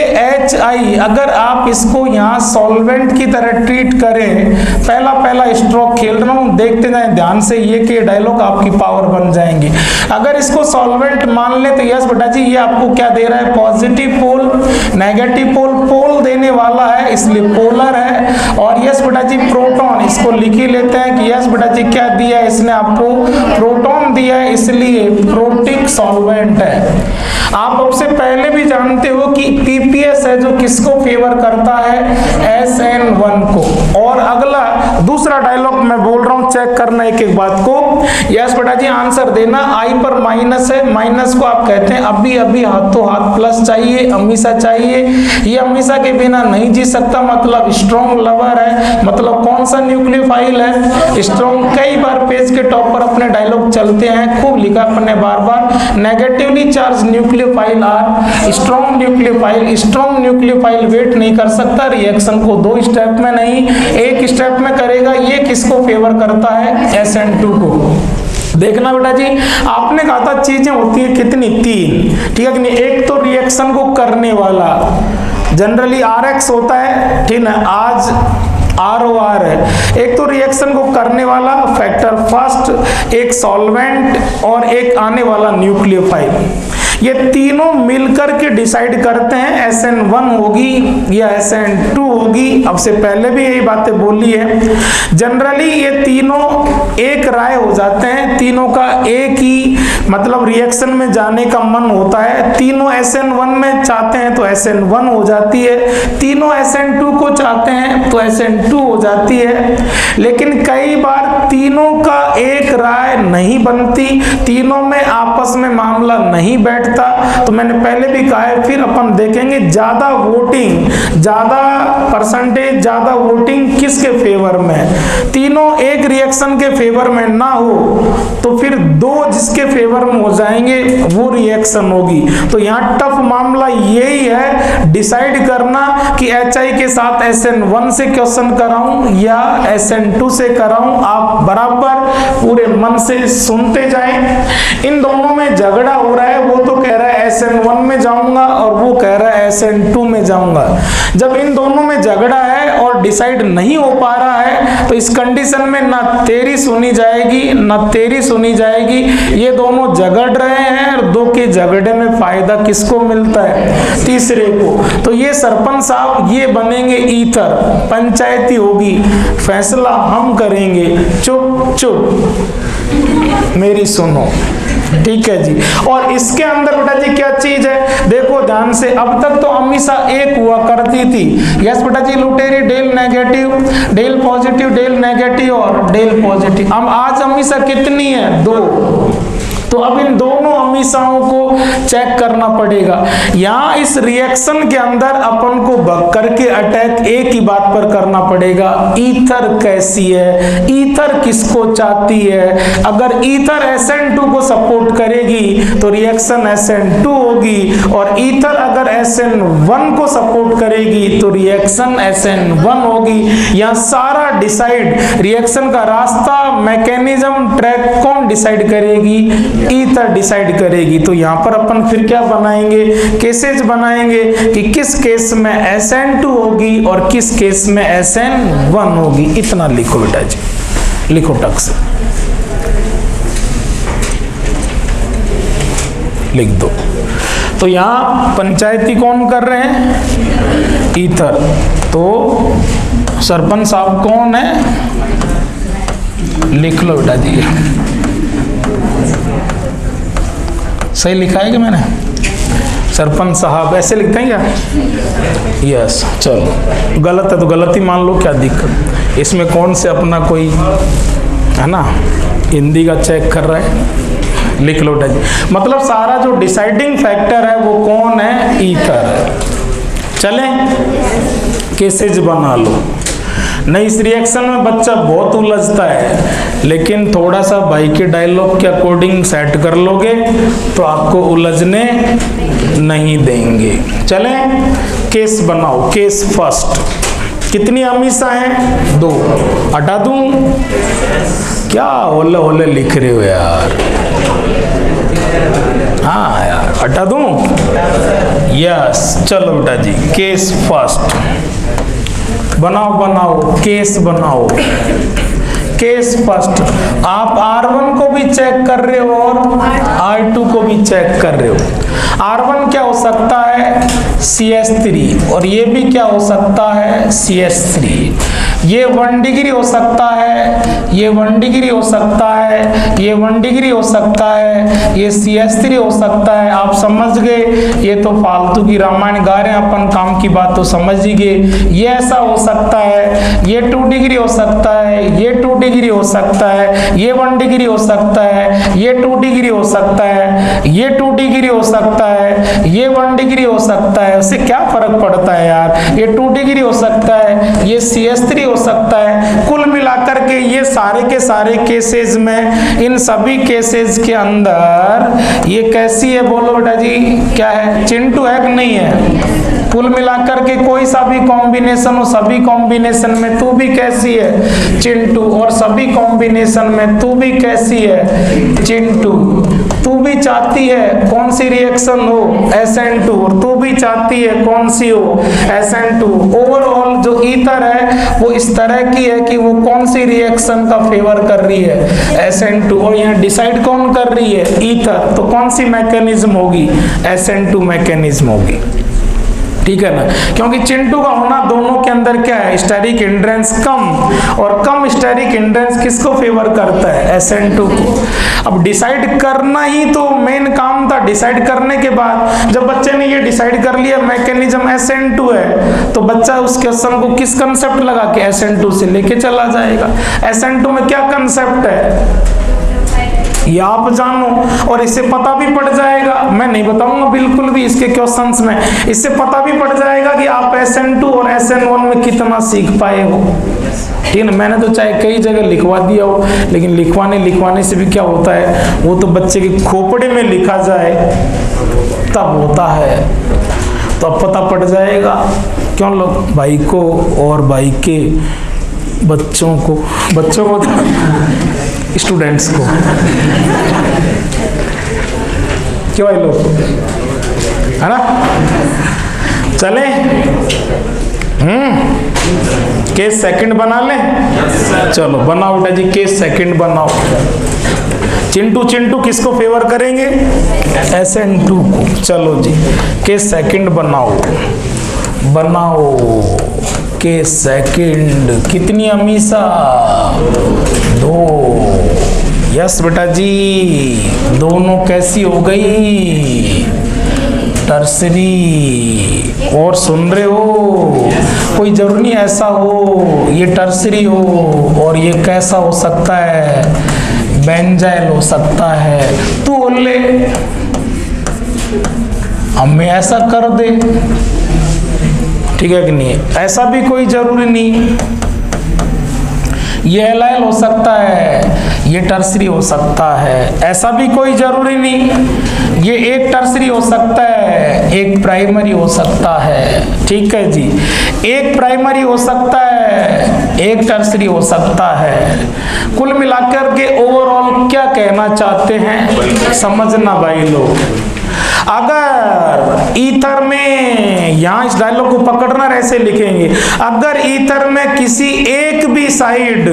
HI अगर आप इसको यहाँ सॉल्वेंट की तरह ट्रीट करें, पहला स्ट्रोक खेल रहा हूँ, देखते जाएं ध्यान से, ये के डायलॉग आपकी पावर बन जाएंगे। अगर इसको सॉल्वेंट मान ले तो यस बेटा जी, ये आपको क्या दे रहा है, पॉजिटिव पोल, नेगेटिव पोल, पोल देने वाला है इसलिए पोलर है। और यस बेटा जी, प्रोटॉन, इसको लिख ही लेते हैं कि यस बेटा जी क्या दिया है इसने आपको, प्रोटॉन दिया है, इसलिए प्रोटिक सॉल्वेंट है। आप सबसे पहले भी जानते हो कि पीपीएस है जो किसको फेवर करता है, SN1 को। और अगला दूसरा डायलॉग मैं बोल रहा हूं, चेक करना एक एक बात को। यस बेटा जी आंसर देना। I पर माइनस है, माइनस को आप कहते हैं अभी अभी हाथों हाथ प्लस चाहिए, हमेशा चाहिए। ये हमेशा के बिना नहीं जी सकता, मतलब स्ट्रॉन्ग लवर है। मतलब कौन सा न्यूक्लियोफाइल है, स्ट्रॉन्ग। कई बार पेज के टॉप पर अपने डायलॉग चलते हैं, खूब लिखा अपने बार बार। Negatively charge nucleophile are strong nucleophile. Strong nucleophile wait नहीं कर सकता रिएक्शन को, दो स्टेप में नहीं एक स्टेप में करेगा। ये किसको फेवर करता है, SN2 को। देखना बेटा जी, आपने कहा था चीजें होती है कितनी, तीन, ठीक है कि नहीं। एक तो रिएक्शन को करने वाला, जनरली RX होता है, ठीक है, आज ROR है। एक तो रिएक्शन को करने वाला फैक्टर फर्स्ट, एक सॉल्वेंट और एक आने वाला न्यूक्लियोफाइल। ये तीनों मिलकर के डिसाइड करते हैं SN1 होगी या SN2 होगी। अब से पहले भी यही बातें बोली है। जनरली ये तीनों एक राय हो जाते हैं, तीनों का एक ही मतलब रिएक्शन में जाने का मन होता है। तीनों SN1 में चाहते हैं तो SN1 हो जाती है, तीनों SN2 को चाहते हैं तो SN2 हो जाती है। लेकिन कई बार तीनों का एक राय नहीं बनती, तीनों में आपस में मामला नहीं बैठता। तो मैंने पहले भी कहा है, फिर अपन देखेंगे ज्यादा वोटिंग, ज्यादा परसेंटेज, ज्यादा वोटिंग किसके फेवर में, तीनों एक रिएक्शन के फेवर में ना हो तो फिर दो जिसके फेवर में हो जाएंगे वो रिएक्शन होगी। तो यहाँ टफ मामला यही है, डिसाइड करना कि HI के साथ SN1 से क्वेश्चन कराऊं या SN2 से कराऊं। आप बराबर पूरे मन से सुनते जाएं। इन दोनों में झगड़ा हो रहा है, वो तो कह रहा है SN1 में जाऊंगा और वो कह रहा है SN2 में जाऊंगा। जब इन दोनों में झगड़ा है और डिसाइड नहीं हो पा रहा है तो इस कंडीशन में ना तेरी सुनी जाएगी ना तेरी सुनी जाएगी। ये दोनों झगड़ रहे हैं और दो के झगड़े में फायदा किसको मिलता है, तीसरे को। तो ये सरपंच साहब ये बनेंगे ईथर, पंचायती होगी, फैसला हम करेंगे। चुप चुप मेरी सुनो, ठीक है जी। और इसके अंदर बेटा जी क्या चीज है, देखो ध्यान से। अब तक तो हमेशा एक हुआ करती थी, यस बेटा जी, लुटेरी del negative, del positive, del negative और डेल पॉजिटिव। अब आज हमेशा कितनी है, दो। तो अब इन दोनों हमेशाओं को चेक करना पड़ेगा। यहाँ इस रिएक्शन के अंदर अपन को भग करके अटैक एक ही बात पर करना पड़ेगा, ईथर कैसी है, ईथर किसको चाहती है। अगर ईथर SN2 को सपोर्ट करेगी तो रिएक्शन SN2 होगी, और ईथर अगर SN1 को सपोर्ट करेगी तो रिएक्शन SN1 होगी। यहाँ सारा डिसाइड, रिएक्शन का रास्ता, मैकेनिज्म, ट्रैक कौन डिसाइड करेगी, ईथर डिसाइड करेगी। तो यहाँ पर अपन फिर क्या बनाएंगे, केसेज बनाएंगे कि किस केस में SN2 होगी और किस केस में SN1 होगी। इतना लिखो बेटा जी, लिखो टक से लिख दो। तो यहाँ पंचायती कौन कर रहे हैं, ईथर। तो सरपंच साहब कौन है, लिख लो बेटा जी। सही लिखा है कि मैंने, सरपंच साहब ऐसे लिखते हैं क्या, यस। चलो गलत है तो गलत ही मान लो, क्या दिक्कत, इसमें कौन से अपना कोई है ना हिंदी का चेक कर रहा है, लिख लो बेटा जी। मतलब सारा जो डिसाइडिंग फैक्टर है वो कौन है, ईथर है। चलें केसेज बना लो। नहीं, इस रिएक्शन में बच्चा बहुत उलझता है, लेकिन थोड़ा सा भाई के डायलॉग के अकॉर्डिंग सेट कर लोगे तो आपको उलझने नहीं देंगे। चलें केस बनाओ। केस फर्स्ट, कितनी हमेशा हैं, 2। हटा दूं, क्या होले होले लिख रहे हो यार, हाँ यार हटा दूं, यस। चलो बेटा जी केस फर्स्ट बनाओ, बनाओ केस बनाओ। केस फर्स्ट, आप R1 को भी चेक कर रहे हो और R2 को भी चेक कर रहे हो। R1 क्या हो सकता है, CS3, और ये भी क्या हो सकता है, CS3। ये 1 डिग्री हो सकता है, ये 1 डिग्री हो सकता है, ये 1 डिग्री हो सकता है, ये CS3 हो सकता है। आप समझ गए, ये तो फालतू की रामायण गा रहे हैं अपन, काम की बात तो समझ ही गए। ये ऐसा हो सकता है, ये 2 डिग्री हो सकता है, ये 2 डिग्री हो सकता है, ये 1 डिग्री हो सकता है, ये 2 डिग्री हो सकता है, ये 2 डिग्री हो सकता है, ये 1 डिग्री हो सकता है। उससे क्या फर्क पड़ता है यार, ये 2 डिग्री हो सकता है, ये CS3 हो सकता है। कुल मिलाकर के ये सारे के सारे केसेस में, इन सभी केसेस के अंदर ये कैसी है, बोलो बेटा जी क्या है, चिंटू है कि नहीं है। कुल मिलाकर के कोई सा भी कॉम्बिनेशन हो, सभी कॉम्बिनेशन में तू भी कैसी है, चिंटू, और सभी कॉम्बिनेशन में तू भी कैसी है, चिंटू। तू भी चाहती है कौन सी रिएक्शन हो, SN2, और तू भी चाहती है कौन सी हो, SN2। ओवरऑल जो ईथर है वो इस तरह की है कि वो कौन सी रिएक्शन का फेवर कर रही है, SN2, और यहाँ डिसाइड कौन कर रही है, ईथर। तो कौन सी मैकेनिज्म होगी, SN2 मैकेनिज्म होगी, ठीक है ना। क्योंकि चिंटू का होना दोनों के अंदर क्या है, स्टेरिक हिंड्रेंस कम, और कम स्टेरिक हिंड्रेंस किसको फेवर करता है, SN2 को। अब डिसाइड करना ही तो मेन काम था। डिसाइड करने के बाद जब बच्चे ने ये डिसाइड कर लिया मैकेनिज्म SN2 है, तो बच्चा उस क्वेश्चन को किस कंसेप्ट लगा के SN2 से लेके चला जाएगा। SN2 में क्या कंसेप्ट है ये आप जानो, और इससे पता भी पड़ जाएगा, मैं नहीं बताऊंगा बिल्कुल भी इसके क्वेश्चंस में, इससे पता भी पड़ जाएगा कि आप SN2 और SN1 में कितना सीख पाए हो, ठीक है ना। मैंने तो चाहे कई जगह लिखवा दिया हो, लेकिन लिखवाने से भी क्या होता है, वो तो बच्चे के खोपड़े में लिखा जाए तब होता है, तो अब पता पड़ जाएगा। क्यों लोग भाई को और भाई के बच्चों को स्टूडेंट्स को, क्यों भाई लोग, है ना। चले केस सेकंड बना ले, चलो बनाओ बेटा जी केस सेकंड बनाओ। चिंटू किसको फेवर करेंगे, SN2 को। चलो जी केस सेकंड बनाओ के सेकंड, कितनी हमेशा, 2। यस बेटा जी, दोनों कैसी हो गई, टर्सरी। और सुन रहे हो, कोई जरूरी नहीं ऐसा हो ये टर्सरी हो, और ये कैसा हो सकता है, बेंजाइल हो सकता है, तू बोल ले हमें ऐसा कर दे, ठीक है कि नहीं? ऐसा भी कोई जरूरी नहीं। ये एलाइल हो सकता है, ये टर्सरी हो सकता है, ऐसा भी कोई जरूरी नहीं। ये एक टर्सरी हो सकता है, एक प्राइमरी हो सकता है, ठीक है जी। एक प्राइमरी हो सकता है, एक टर्सरी हो सकता है। कुल मिलाकर के ओवरऑल क्या कहना चाहते हैं समझना भाई लोग। अगर ईथर में, यहां इस डायलॉग को पकड़ना, ऐसे लिखेंगे, अगर ईथर में किसी एक भी साइड,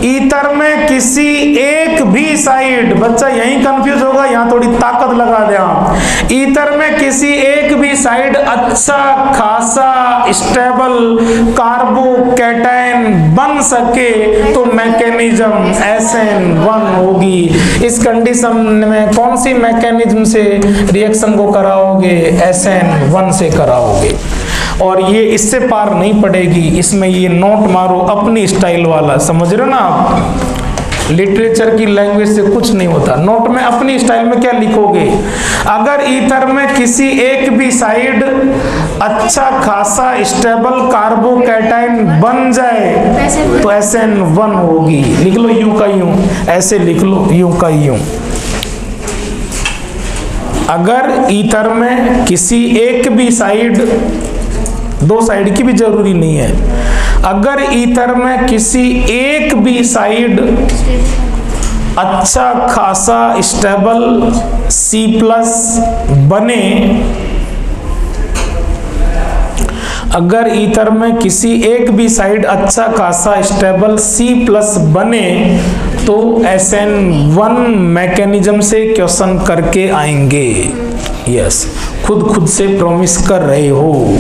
ईथर में किसी एक भी साइड, बच्चा यहीं कंफ्यूज होगा, यहां थोड़ी ताकत लगा दे आप। ईथर में किसी एक भी साइड अच्छा खासा स्टेबल कार्बोकैटायन बन सके तो मैकेनिज्म SN1 होगी। इस कंडीशन में कौन सी मैकेनिज्म से रिएक्शन को कराओगे? SN1 से कराओगे। और ये इससे पार नहीं पड़ेगी, इसमें ये नोट मारो अपनी स्टाइल वाला, समझ रहे हो ना आप? लिटरेचर की लैंग्वेज से कुछ नहीं होता, नोट में अपनी स्टाइल में क्या लिखोगे? अगर ईथर में किसी एक भी साइड अच्छा खासा स्टेबल कार्बोकैटायन बन जाए तो SN1 होगी। लिख लो यूं का यूं, ऐसे लिख लो यूं का यूं। अगर ईथर में किसी एक भी साइड, दो साइड की भी जरूरी नहीं है, अगर ईथर में किसी एक भी साइड अच्छा खासा स्टेबल C+ बने, अगर ईथर में किसी एक भी साइड अच्छा खासा स्टेबल C+ बने तो SN1 मैकेनिज्म से क्वेश्चन करके आएंगे। यस, खुद से प्रॉमिस कर रहे हो,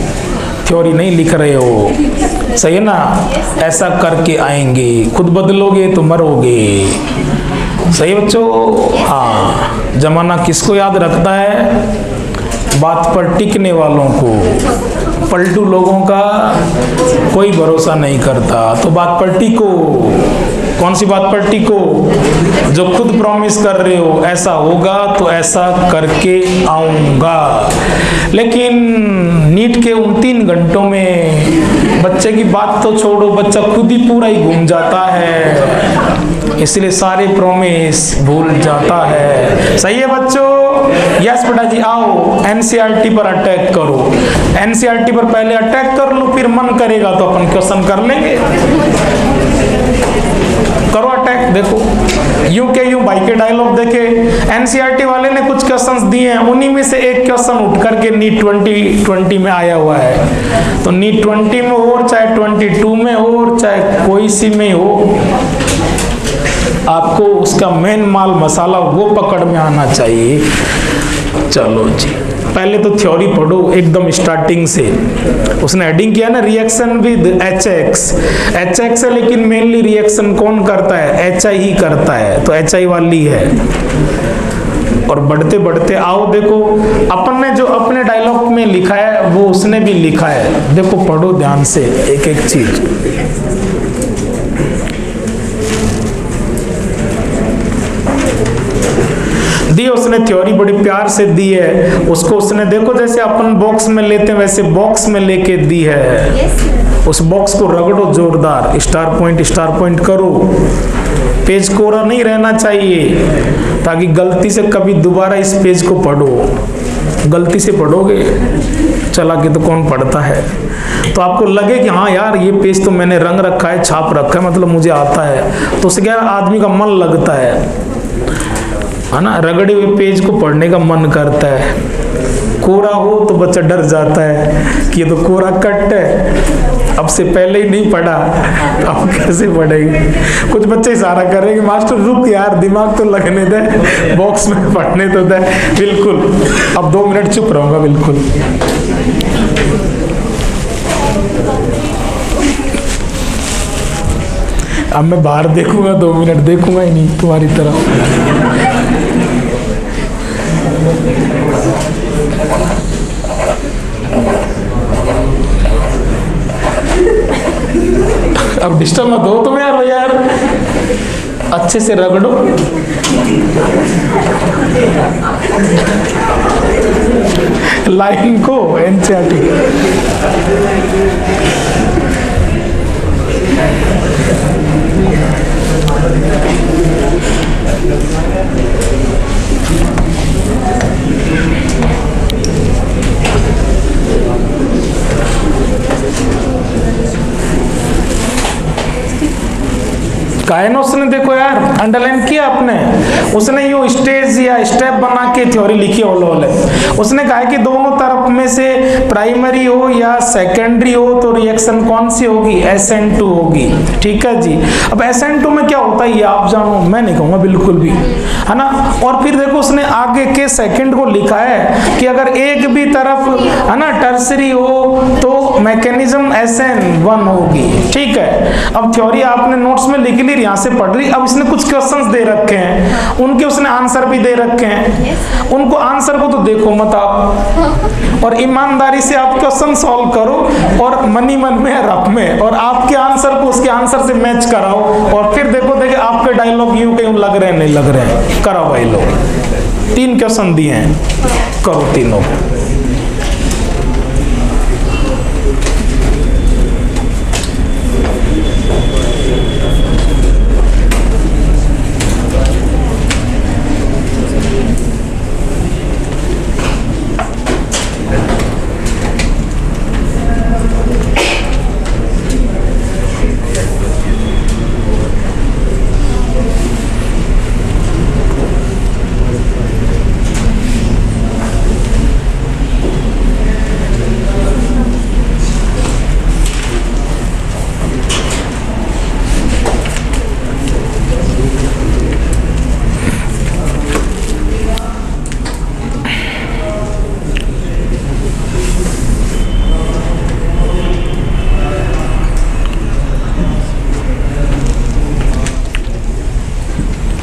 थ्योरी नहीं लिख रहे हो, सही है ना? ऐसा करके आएंगे, खुद बदलोगे तो मरोगे। सही बच्चों? हाँ, जमाना किसको याद रखता है? बात पर टिकने वालों को। पलटू लोगों का कोई भरोसा नहीं करता, तो बात पर टिको। कौन सी बात पर टिको? जो खुद प्रॉमिस कर रहे हो ऐसा होगा तो ऐसा करके आऊंगा। लेकिन नीट के उन 3 घंटों में बच्चे की बात तो छोड़ो, बच्चा खुद ही पूरा ही घूम जाता है, इसलिए सारे प्रॉमिस भूल जाता है। सही है बच्चों? यस बेटा जी, आओ एनसीईआरटी पर अटैक करो। एनसीईआरटी पर पहले अटैक कर लो, फिर मन करेगा तो अपन क्वेश्चन कर लेंगे। करो अटैक। देखो यूं के यूं भाई के डायलॉग देखे, एनसीईआरटी वाले ने कुछ क्वेश्चंस दिए हैं, उन्हीं में से एक क्वेश्चन उठ करके नीट 2020 में आया हुआ है। तो नीट 20 में हो, चाहे 22 में हो, चाहे कोई सी में हो, आपको उसका मेन माल मसाला वो पकड़ में आना चाहिए। चलो जी, पहले तो थ्योरी पढ़ो एकदम स्टार्टिंग से। उसने हेडिंग किया ना, रिएक्शन विद HX। HX है, लेकिन मेनली रिएक्शन कौन करता है? HI ही करता है, तो HI वाली है। और बढ़ते बढ़ते आओ, देखो अपन ने जो अपने डायलॉग में लिखा है वो उसने भी लिखा है। देखो पढ़ो ध्यान से एक एक चीज। दी उसने थ्योरी बड़ी प्यार से दी है, उसको उसने देखो जैसे अपन बॉक्स में लेते हैं वैसे बॉक्स में लेके दी है। उस बॉक्स को रगड़ो जोरदार, स्टार पॉइंट करो। पेज कोरा नहीं रहना चाहिए, ताकि गलती से कभी दोबारा इस पेज को पढ़ो। गलती से पढ़ोगे चला के तो कौन पढ़ता है, तो आपको लगे कि हाँ यार ये पेज तो मैंने रंग रखा है, छाप रखा है, मतलब मुझे आता है, तो उससे क्या आदमी का मन लगता है ना? रगड़े हुए पेज को पढ़ने का मन करता है। कोरा हो तो बच्चा डर जाता है कि ये तो कोरा कट है, अब से पहले ही नहीं पढ़ा, अब कैसे पढ़ेंगे? कुछ बच्चे इशारा करेंगे मास्टर रुक यार, दिमाग तो लगने दे, बॉक्स में पढ़ने तो दे। बिल्कुल, अब 2 मिनट चुप रहूंगा। बिल्कुल अब मैं बाहर देखूंगा, 2 मिनट देखूंगा ही नहीं तुम्हारी तरफ। अब डिस्टर्ब मत हो तुम यार। अच्छे से रगड़ो। लाइन को एनसीईआरटी काहे ना उसने, देखो यार अंडरलाइन किया आपने, उसने यो स्टेज या स्टेप बना के थ्योरी लिखी ओले। उसने कहा कि दोनों तरफ में से प्राइमरी हो या सेकेंडरी हो तो रिएक्शन कौन सी होगी, SN2 होगी। ठीक है जी। अब SN2 में क्या होता है ये आप जानो, मैं नहीं कहूँगा बिल्कुल भी, है ना। और फिर देखो उसने आगे के सेकंड को लिखा है कि अगर एक भी तरफ है ना टर्सरी हो तो मैकेनिज्म SN1 होगी। ठीक है। अब थ्योरी आपने नोट्स में लिख ली, यहाँ से पढ़ ली। अब इसने कुछ क्वेश्चंस दे रखे हैं, उनके उसने आंसर भी दे रखे हैं। उनको आंसर को तो देखो मत आप, और ईमानदारी से आप क्वेश्चन सॉल्व करो और मनी मन में रफ में, और आपके आंसर को उसके आंसर से मैच कराओ, और फिर देखो देखिए आपके डायलॉग यूं कहीं लग रहे हैं नहीं लग रहे हैं। करो भाई लोग, 3 क्वेश्चन दिए हैं, करो तीनों।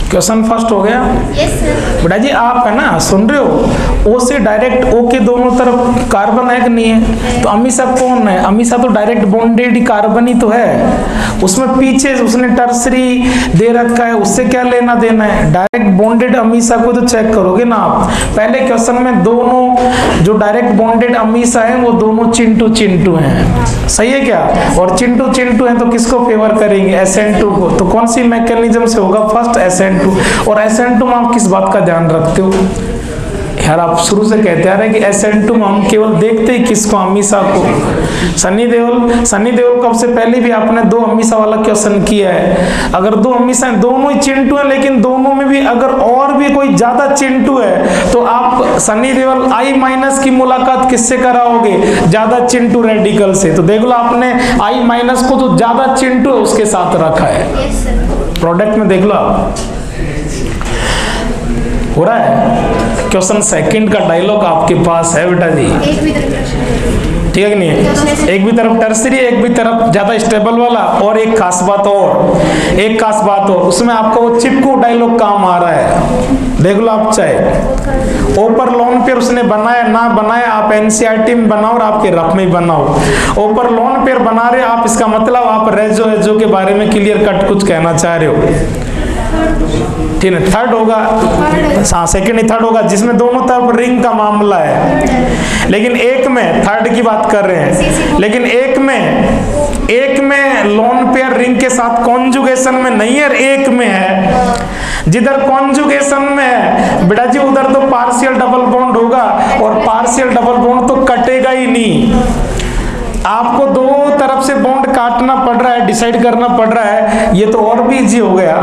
क्वेश्चन फर्स्ट हो गया। Yes sir. बेटा जी आप है ना सुन रहे हो, ओ से डायरेक्ट ओ के दोनों तरफ कार्बन है कि नहीं है, तो अमीसा कौन है, अमीसा तो डायरेक्ट बॉन्डेड कार्बन ही तो है। उसमें पीछे उसने टर्सरी दे रखा है, उससे क्या लेना देना है, डायरेक्ट बॉन्डेड अमीसा को तो चेक करोगे ना आप। पहले क्वेश्चन में दोनों जो डायरेक्ट बॉन्डेड अमीसा है वो दोनों चिंटू चिंटू हैं, सही है क्या, और चिंटू चिंटू हैं तो किसको फेवर करेंगे, SN2 को। तो कौन सी मैकेनिज्म से होगा, फर्स्ट SN2। और SN2 में आप किस बात का ध्यान रखते हो यार, आप शुरू से कहते आ रहे हैं कि SN2 में हम केवल देखते ही किसको, अमीसा को। सनी देओल कब से पहले भी आपने 2 अमीसा वाला क्वेश्चन किया है। अगर 2 अमीसा दोनों ही चिंटू है, लेकिन दोनों में भी अगर और भी कोई ज्यादा चिंटू है तो आप सनी देओल I- की मुलाकात किससे कराओगे, ज्यादा चिंटू रेडिकल से। तो देख लो आपने I- को तो ज्यादा चिंटू है उसके साथ रखा है। Yes sir. प्रोडक्ट में देख लो आप, हो रहा है। क्वेश्चन सेकंड का डायलॉग आपके पास है बेटा जी, एक भी तरफ ठीक है कि नहीं है, एक भी तरफ टर्सरी, एक भी तरफ ज्यादा स्टेबल वाला। और एक खास बात और, उसमें आपको वो चिपकू डायलॉग काम आ रहा है, देख लो आप। चाहे ऊपर लोन पे उसने बनाया ना बनाया, आप NCERT में बनाओ और आपके रफ में बनाओ। ऊपर लोन पे बना रहे आप, इसका मतलब आप रेजो के बारे में क्लियर कट कुछ कहना चाह रहे हो। ठीक है, थर्ड होगा, हाँ सेकंड ही थर्ड होगा, जिसमें दोनों तरफ रिंग का मामला है। लेकिन एक में, थर्ड की बात कर रहे हैं, लेकिन एक में लोन पेयर रिंग के साथ कॉन्जुगेशन में नहीं है, एक में है। जिधर कॉन्जुगेशन में है बेटा जी उधर तो पार्शियल डबल बॉन्ड होगा, और पार्शियल डबल बॉन्ड तो कटेगा ही नहीं। आपको दो तरफ से बॉन्ड काटना पड़ रहा है, डिसाइड करना पड़ रहा है, ये तो और भी इजी हो गया।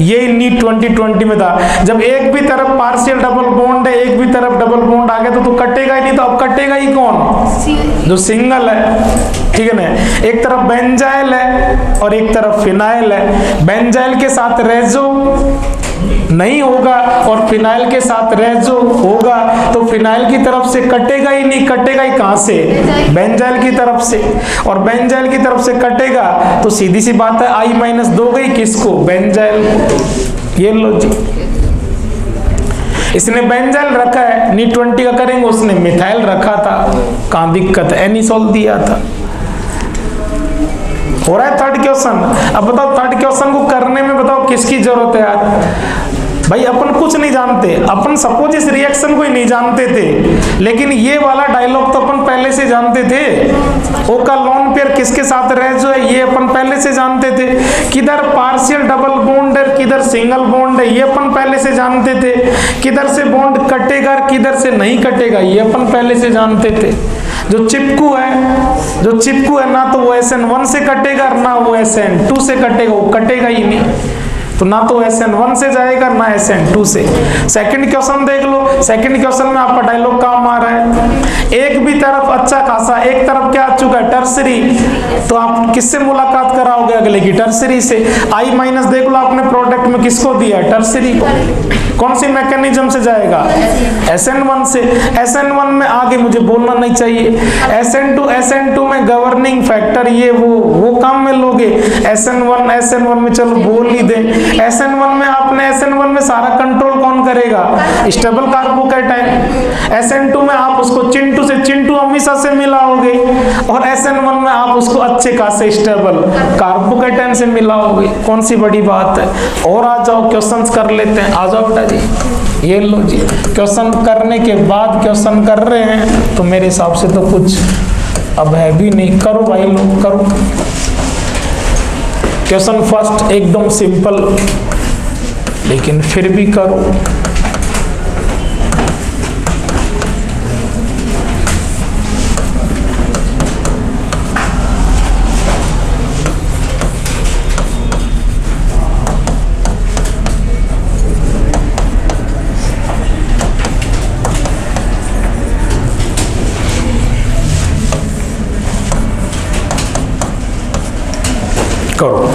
ये नीट 2020 में था, जब एक भी तरफ पार्शियल डबल बॉन्ड है, एक भी तरफ डबल बॉन्ड आ गया तो कटेगा ही नहीं। तो अब कटेगा ही कौन, जो सिंगल है। ठीक है ना, एक तरफ बेंजाइल है और एक तरफ फिनाइल है। बेंजाइल के साथ रेजो नहीं होगा और फिनाइल के साथ रेजो होगा, तो फिनाइल की तरफ से कटेगा ही नहीं। कटेगा ही कहां से, बेंजाइल की तरफ से, और बेंजाइल की तरफ से कटेगा तो सीधी सी बात है I-2 गई किसको, बेंजाइल को। ये लो जी, इसने बेंजाइल रखा है, नीट 20 का करेंगे, उसने मिथाइल रखा था, कहां दिक्कत है, एनिसोल दिया था। हो रहा है थर्ड क्वेश्चन। अब बताओ थर्ड क्वेश्चन को करने में बताओ किसकी जरूरत है यार? भाई अपन कुछ नहीं जानते, अपन सपोज इस रिएक्शन को ही नहीं जानते थे, लेकिन ये वाला डायलॉग तो अपन पहले से जानते थे। ओ का लोन पेयर किसके साथ रह जो है ये अपन पहले से जानते थे। किधर पार्शियल डबल बॉन्ड है, किधर सिंगल बॉन्ड है, ये अपन पहले से जानते थे। किधर से बॉन्ड कटेगा, किधर से नहीं कटेगा, ये अपन पहले से जानते थे। जो चिपकू है ना तो वो SN1 से कटेगा ना वो SN2 से कटेगा, वो कटेगा ही नहीं। तो ना तो SN1 से जाएगा ना SN2 से। सेकंड क्वेश्चन देख लो, सेकंड क्वेश्चन में आपका डायलॉग काम आ रहा है। एक भी तरफ अच्छा खासा, एक तरफ क्या आ चुका है टर्सरी, तो आप किससे मुलाकात कराओगे अगले की? टर्सरी से। I माइनस देख लो आपने प्रोडक्ट में किसको दिया है? टर्सरी को। कौन सी मैकेनिज्म से जाएगा? SN1 से। SN1 में आगे मुझे बोलना नहीं चाहिए। SN2 में गवर्निंग फैक्टर ये वो काम में लोगे। SN1 में चलो बोल ही दे। SN1 में आपने SN1 में सारा कंट्रोल कौन करेगा? Stable carbocation. SN2 में आप उसको चिंटू हमेशा से मिलाओगे, और SN1 में आप उसको अच्छे खासे स्टेबल कार्बोकैटायन से मिलाओगे। कौन सी बड़ी बात है? और आ जाओ क्वेश्चंस कर लेते हैं। आ जाओ बेटा जी, ये लो जी। क्वेश्चन करने के बाद क्वेश्चन कर रहे हैं तो मेरे हिसाब से तो कुछ अब है भी नहीं। करो भाई लोग करो। क्वेश्चन फर्स्ट एकदम सिंपल, लेकिन फिर भी करो। करो।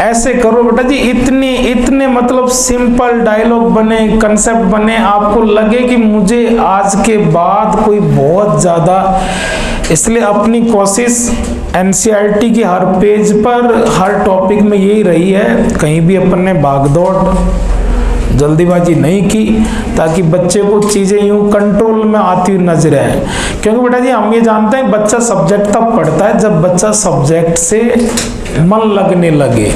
ऐसे करो बेटा जी, इतने मतलब सिंपल डायलॉग बने, कंसेप्ट बने, आपको लगे कि मुझे आज के बाद कोई बहुत ज्यादा। इसलिए अपनी कोशिश NCERT की हर पेज पर हर टॉपिक में यही रही है, कहीं भी अपन ने भागदौड़ जल्दीबाजी नहीं की, ताकि बच्चे को चीजें यूं कंट्रोल में आती हुई नजर आए। क्योंकि बेटा जी हम ये जानते हैं बच्चा सब्जेक्ट तब पढ़ता है जब बच्चा सब्जेक्ट से मन लगने लगे,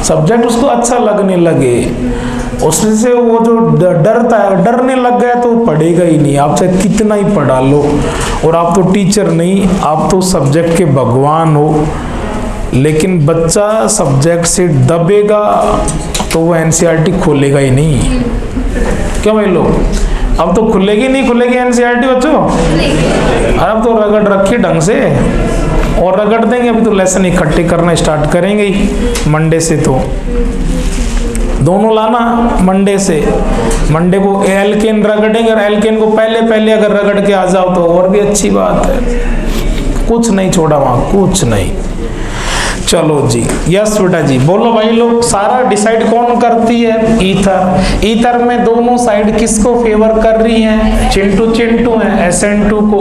सब्जेक्ट उसको अच्छा लगने लगे। उससे वो जो डरता है, डरने लग गया तो पढ़ेगा ही नहीं, आप चाहे कितना ही पढ़ा लो। और आप तो टीचर नहीं, आप तो सब्जेक्ट के भगवान हो, लेकिन बच्चा सब्जेक्ट से दबेगा तो वो NCERT खोलेगा ही नहीं। क्यों भाई लोग? अब तो खुलेगी NCERT बच्चों। अब तो रगड़ रखी ढंग से, और रगड़ देंगे। अभी तो लेसन इकट्ठे करना स्टार्ट करेंगे ही मंडे से, तो दोनों लाना मंडे से। मंडे को एल्केन रगड़ेंगे, और एल्केन को पहले अगर रगड़ के आ जाओ तो और भी अच्छी बात है। कुछ नहीं छोड़ा वहां, कुछ नहीं। चलो जी, यस बेटा जी, बोलो भाई लोग। सारा डिसाइड कौन करती है? ईथर। ईथर में दोनों साइड किसको फेवर कर रही हैं? चिंटू है, SN2 को।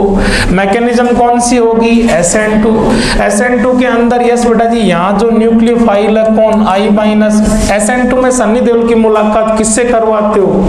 मैकेनिज्म कौन सी होगी? SN2 के अंदर, यस बेटा जी, यहाँ जो न्यूक्लियोफाइल है कौन? I-। SN2 में सन्नी देओल की मुलाकात किससे करवाते हो?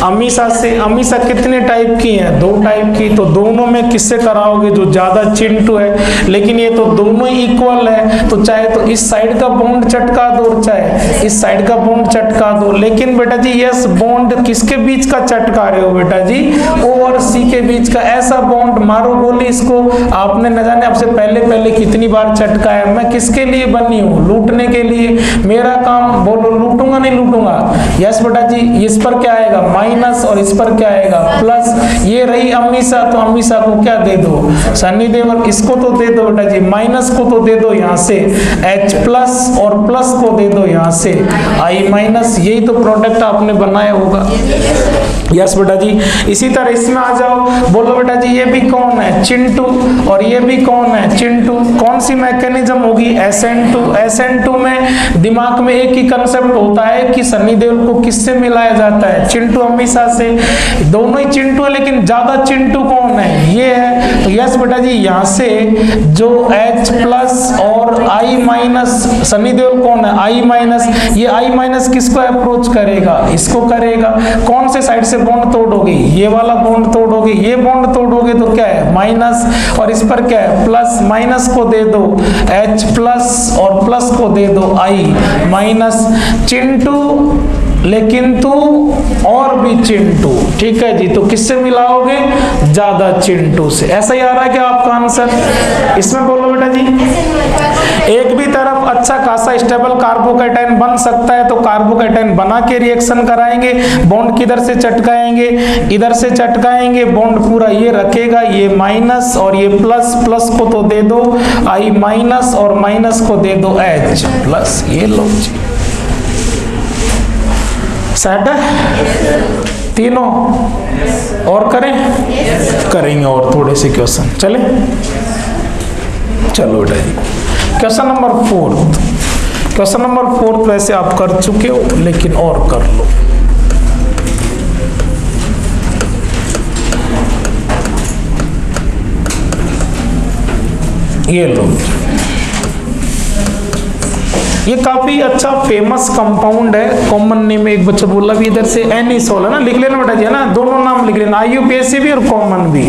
अमीषा से। अमीषा कितने टाइप की हैं? 2 टाइप की। तो दोनों में किससे कराओगे? जो ज्यादा चिंटू है। लेकिन ये तो दोनों इक्वल है, तो चाहे तो इस साइड का बॉन्ड चटका दो, चाहे इस साइड का बॉन्ड चटका दो। लेकिन बेटा जी यस, बॉन्ड किसके बीच का चटका रहे हो बेटा जी? O और C के बीच का। ऐसा बॉन्ड मारो गोली इसको। आपने न जाने आपसे पहले कितनी बार चटका है। मैं किसके लिए बनी हूँ? लूटने के लिए। मेरा काम बोलो, लूटूंगा नहीं लूटूंगा? यस बेटा जी, इस पर क्या आएगा? माइनस, और इस पर क्या आएगा? प्लस। ये रही अमीषा, तो अमीषा को क्या दे दो? सन्नी देओल। इसको तो दे दो बेटा जी, माइनस को तो दे दो यहाँ से। H प्लस और प्लस को दे दो यहाँ से I माइनस, यही तो प्रोडक्ट आपने बनाया होगा। यस बेटा जी। इसी तरह इसमें आ जाओ, बोलो बेटा जी ये भी कौन है, चिंटू, और ये भी कौन है, चिंटू। कौन सी मैकेनिज्म होगी, SN2। SN2 में दिमाग में एक ही कंसेप्ट होता है कि सनी देओल को किससे मिलाया जाता है, चिंटू हमेशा से। दोनों ही चिंटू है लेकिन ज्यादा चिंटू कौन है, ये है। तो यस बेटा जी, यहाँ से जो H प्लस और I माइनस, सनी देओल कौन है, I माइनस। ये I माइनस किसको अप्रोच करेगा, इसको करेगा। कौन से साइड से बॉन्ड तोड़ोगे, ये वाला बॉन्ड तोड़ोगे, ये बॉन्ड तोड़ोगे तो क्या है, माइनस, और इस पर क्या है, प्लस। माइनस को दे दो H प्लस और प्लस को दे दो I माइनस। चिंटू लेकिन तू और भी चिंटू, ठीक है जी। तो किससे मिलाओगे, ज्यादा चिंटू से। ऐसा ही आ रहा है क्या आपका आंसर, इसमें बोलो बेटा जी। एक भी तरफ अच्छा खासा स्टेबल कार्बोकैटायन बन सकता है तो कार्बोकैटायन बना के रिएक्शन कराएंगे। बॉन्ड किधर से चटकाएंगे, इधर से चटकाएंगे, बॉन्ड पूरा ये रखेगा, ये माइनस और ये प्लस। प्लस को तो दे दो I माइनस और माइनस को दे दो H प्लस। ये लो जी, सेट है तीनों। और करें, करेंगे और थोड़े से क्वेश्चन, चले चलो बेटा जी। Question number 4। क्वेश्चन नंबर 4 वैसे आप कर चुके हो लेकिन और कर लो। ये लो, ये काफी अच्छा फेमस कंपाउंड है। कॉमन नेम एक बच्चा बोला भी इधर से, एनिसोल है ना, लिख लेना बेटा जी, है ना, दोनों नाम लिख लेना, IUPAC भी और कॉमन भी।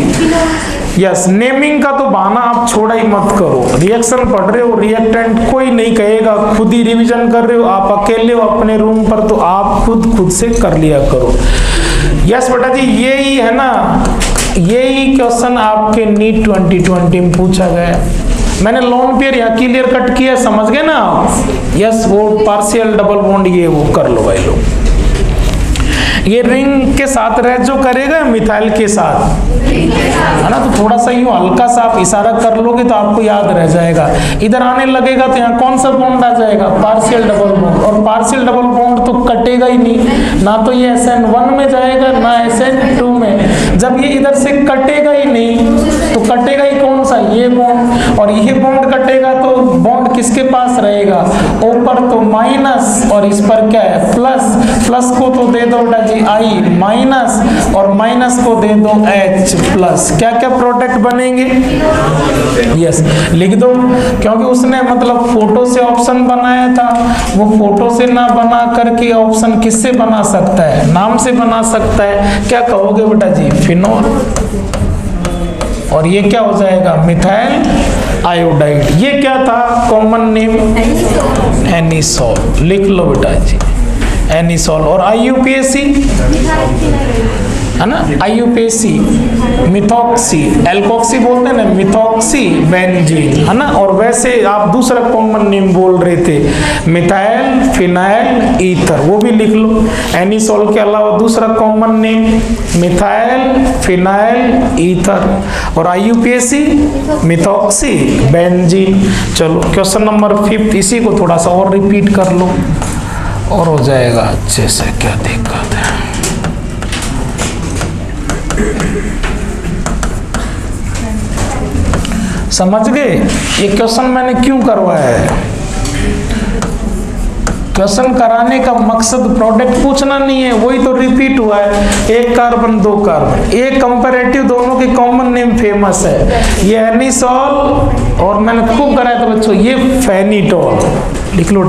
यस, नेमिंग का तो बहाना आप छोड़ा ही मत करो। रिएक्शन पढ़ रहे हो, रिएक्टेंट कोई नहीं कहेगा, खुद ही रिवीजन कर रहे हो, आप अकेले हो अपने रूम पर, तो आप खुद से कर लिया करो। यस बेटा जी, यही है ना, यही क्वेश्चन आपके नीट 2020 में पूछा गया। मैंने लोन पेयर यहाँ क्लियर कट किया, समझ गए ना आप। यस, वो पार्शियल डबल बॉन्ड ये वो कर लो भाई लोग। ये रिंग के साथ रह जो करेगा मिथाइल के साथ, है ना, तो थोड़ा सा यूं हल्का सा आप इशारा कर लोगे तो आपको याद रह जाएगा। इधर आने लगेगा तो यहाँ कौन सा बॉन्ड आ जाएगा, पार्शियल डबल बॉन्ड। और पार्शियल डबल बॉन्ड तो कटेगा ही नहीं, ना तो ये SN1 में जाएगा ना SN2 में। जब ये इधर से कटेगा ही नहीं तो कटेगा ही कौन सा, ये बॉन्ड। और ये बॉन्ड कटेगा तो बॉन्ड किसके पास रहेगा, ऊपर तो माइनस और इस पर क्या है, प्लस। प्लस को तो दे दो बेटा जी I माइनस और माइनस को दे दो H प्लस। क्या क्या प्रोडक्ट बनेंगे, यस लिख दो, क्योंकि उसने मतलब फोटो से ऑप्शन बनाया था, वो फोटो से ना बना करके ऑप्शन किससे बना सकता है, नाम से बना सकता है। क्या कहोगे बेटा जी, फिनोल, और ये क्या हो जाएगा, मिथाइल आयोडाइड। ये क्या था, कॉमन नेम एनिसोल। लिख लो बेटा जी, एनिसोल। और IUPAC है ना, IUPAC मिथॉक्सी, एल्कोक्सी बोलते हैं ना, मिथॉक्सी बेंजीन, है ना। और वैसे आप दूसरा कॉमन नेम बोल रहे थे, मिथाइल फिनाइल ईथर, वो भी लिख लो। एनिसोल के अलावा दूसरा common name methyl phenyl ether, और IUPAC मिथॉक्सी बेंजीन। चलो क्वेश्चन नंबर 5, इसी को थोड़ा सा और रिपीट कर लो और हो जाएगा अच्छे से, क्या दिक्कत है। समझ गए ये क्वेश्चन मैंने क्यों करवाया है। क्वेश्चन कराने का मकसद प्रोडक्ट पूछना नहीं है, वही तो रिपीट हुआ है, एक कार्बन दो कार्बन, एक कंपैरेटिव, दोनों के कॉमन नेम फेमस है। ये एनिसोल और मैंने खूब कराया था बच्चों, ये फेनिटोल। लिख लो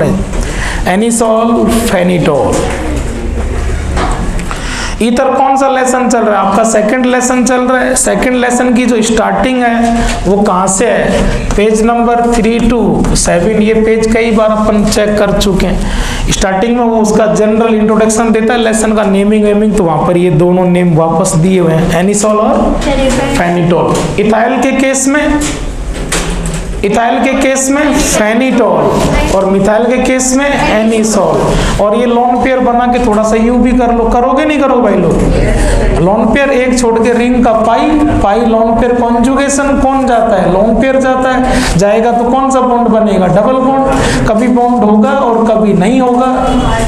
एनिसोल फेनिटोल। ईथर कौन सा लेसन चल रहा है आपका, सेकंड लेसन चल रहा है। सेकंड लेसन की जो स्टार्टिंग है वो कहाँ से है, पेज नंबर 3 to 7। ये पेज कई बार अपन चेक कर चुके हैं। स्टार्टिंग में वो उसका जनरल इंट्रोडक्शन देता है, लेसन का नेमिंग वेमिंग, तो वहां पर ये दोनों नेम वापस दिए हुए हैं, एनिसोल और फेनिटोल। इथाइल के केस में इथाइल के केस में फेनिटॉल और मिथाइल के केस में एनिसॉल। और ये लोन पेयर बना के थोड़ा सा यू भी कर लो, करोगे नहीं करोगे भाई लोग? लोन पेयर एक छोड़ के रिंग का पाई, पाई लोन पेयर कॉन्जुगेशन कौन जाता है? लोन पेयर जाता है। जाएगा तो कौन सा बॉन्ड बनेगा? Double bond. कभी बॉन्ड होगा और कभी नहीं होगा,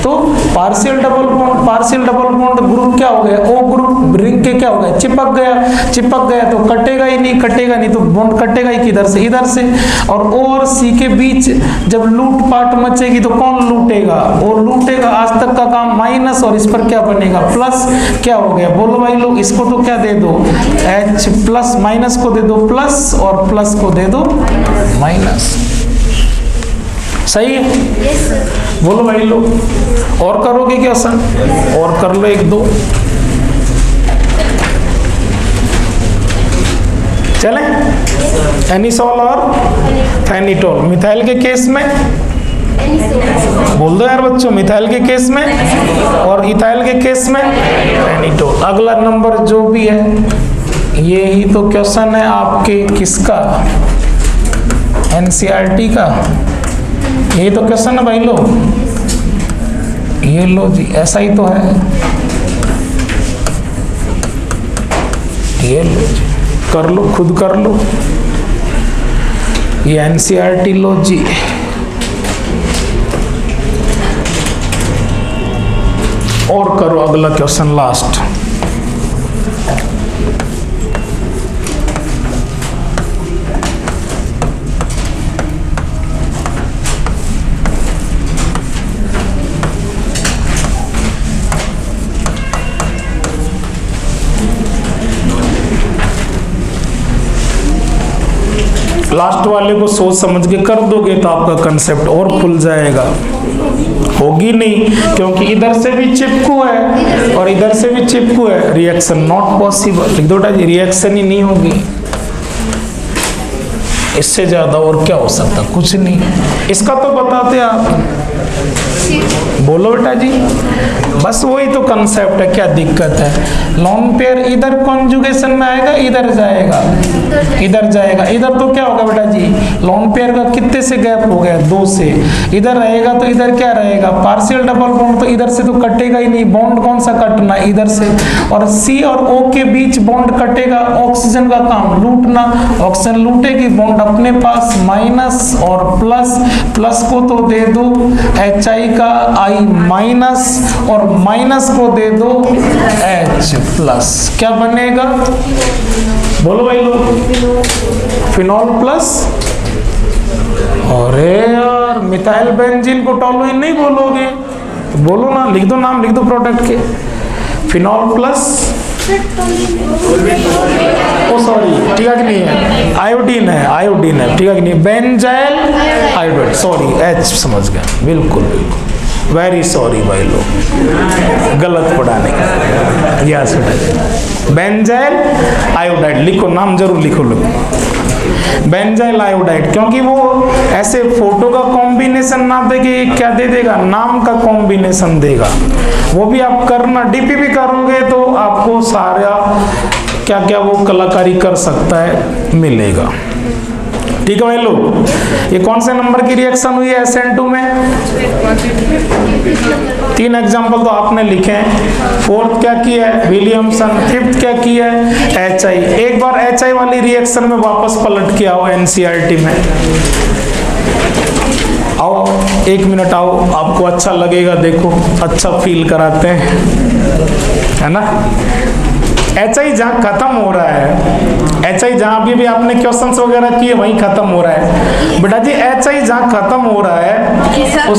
तो partial double bond. Partial double bond group क्या हो गया? ओ ग्रुप। रिंग के क्या हो गया? चिपक गया। चिपक गया तो कटेगा ही नहीं, कटेगा नहीं तो बॉन्ड कटेगा ही किधर से? इधर से। और ओ और सी के बीच जब लूट पाट मचेगी तो कौन लूटेगा? वो लूटेगा। आज तक का काम माइनस और इस पर क्या बनेगा? प्लस। क्या हो गया? बोलो भाई लोग, इसको तो क्या दे दो? H प्लस, माइनस को दे दो प्लस और प्लस को दे दो माइनस। सही है? बोलो भाई लोग, और करोगे क्या सर? और कर लो एक दो। चले? एनिसॉल और फेनिटॉल। मिथाइल के केस में बोल दो यार बच्चों, मिथाइल के केस में और इथाइल के केस में फेनिटॉल। अगला नंबर जो भी है, ये ही तो क्वेश्चन है आपके किसका? एनसीईआरटी का। ये तो क्वेश्चन है भाई लोग, ये लो जी, ऐसा ही तो है। ये लो जी, कर लो, खुद कर लो। ये एनसीईआरटी लो जी। और करो अगला क्वेश्चन, लास्ट। लास्ट वाले को सोच समझ के कर दोगे तो आपका कंसेप्ट और खुल जाएगा। होगी नहीं, क्योंकि इधर से भी चिपकू है और इधर से भी चिपकू है। Reaction not possible. लिख दो जी, रिएक्शन ही नहीं होगी। इससे ज्यादा और क्या हो सकता? कुछ नहीं। इसका तो बताते आप। बोलो बेटा जी, बस वही तो कंसेप्ट है। क्या दिक्कत है? लोन पेयर इधर कॉन्जुगेशन में आएगा, इधर जाएगा, इधर जाएगा। इधर तो क्या होगा बेटा जी? लोन पेयर का कितने से गैप हो गया? 2 से। इधर रहेगा तो इधर क्या रहेगा? Partial double bond. तो इधर से तो कटेगा ही नहीं। बॉन्ड कौन सा कटना? इधर से। और सी और ओ के बीच बॉन्ड कटेगा। ऑक्सीजन का काम लूटना। ऑक्सीजन लूटेगी, बॉन्ड अपने पास। माइनस और प्लस। प्लस को तो दे दो HI का I माइनस और माइनस को दे दो H प्लस। क्या बनेगा? बोलो भाई लोग, फिनॉल प्लस। अरे यार, मिथाइल बेंजीन को टॉलुइन नहीं बोलोगे? बोलो ना, लिख दो, नाम लिख दो प्रोडक्ट के। फिनॉल प्लस, ओ सॉरी, ठीक है कि नहीं है? आयोडीन है, आयोडीन है, ठीक है कि नहीं? बेंजाइल आयोडाइड, सॉरी H समझ गया। बिल्कुल बिल्कुल, वेरी सॉरी भाई लोग, गलत पढ़ाने का। यस बेटा, बेंजाइल आयोडाइड लिखो, नाम जरूर लिखो लोग। बेंजाइल आयोडाइड, क्योंकि वो ऐसे फोटो का कॉम्बिनेशन ना देके क्या दे देगा? नाम का कॉम्बिनेशन देगा। वो भी आप करना, डीपी भी करोगे तो आपको सारा क्या क्या वो कलाकारी कर सकता है मिलेगा। ठीक है भाई लोग, ये कौन से नंबर की रिएक्शन हुई है SN2 में? 3 एग्जाम्पल तो आपने लिखे हैं। 4th क्या किया है? विलियमसन। 5th क्या किया है? HI। एक बार HI वाली रिएक्शन में वापस पलट के आओ NCERT में। आओ 1 मिनट आओ, आपको अच्छा लगेगा। देखो, अच्छा फील कराते हैं, है ना? HI जहाँ खत्म हो रहा है, HI जहाँ भी आपने क्वेश्चंस वगैरह किए वहीं खत्म हो रहा है बेटा जी। HI जहाँ खत्म हो रहा है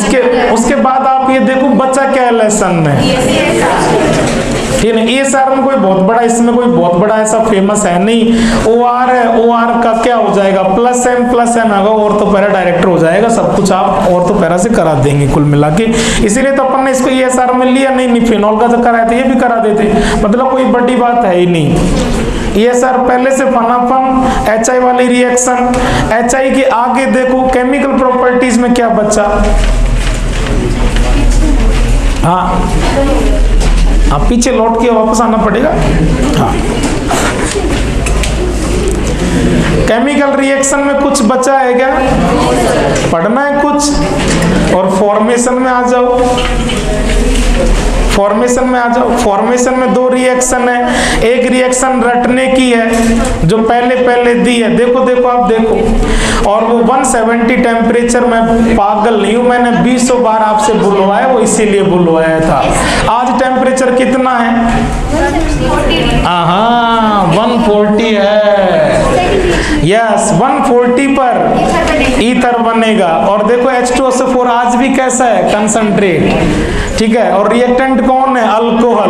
उसके बाद आप ये देखो बचा क्या है लेसन में। ठीक है, ESR में कोई बहुत बड़ा, इसमें कोई बहुत बड़ा ऐसा फेमस है नहीं। OR है, OR का क्या हो जाएगा? प्लस M होगा, और तो पैरा डायरेक्टर हो जाएगा। सब कुछ आप और तो पैरा से करा देंगे कुल मिला के। इसीलिए तो अपन ने इसको ESR में लिया। नहीं, फिनॉल का जो कराया था ये भी करा देते, मतलब कोई बड़ी बात है ही नहीं। ESR पहले से फनाफन। HI वाली रिएक्शन, HI के आगे देखो केमिकल प्रॉपर्टीज में क्या बचा? हाँ, आप पीछे लौट के वापस आना पड़ेगा। हाँ, केमिकल रिएक्शन में कुछ बचा है क्या? पढ़ना है कुछ? और फॉर्मेशन में आ जाओ। फॉर्मेशन में आ जाओ। फॉर्मेशन में दो रिएक्शन है। एक रिएक्शन रटने की है जो पहले दी है, देखो देखो आप देखो, और वो 170 टेम्परेचर में पागल नहीं हूं, मैंने 20 बार आपसे बुलवाया, वो इसीलिए बुलवाया था। आज टेम्परेचर कितना है? हाँ 140 है। यस 140 पर ईथर बनेगा। और देखो H2SO4 आज भी कैसा है? कंसंट्रेट। ठीक है, और रिएक्टेंट कौन है? अल्कोहल।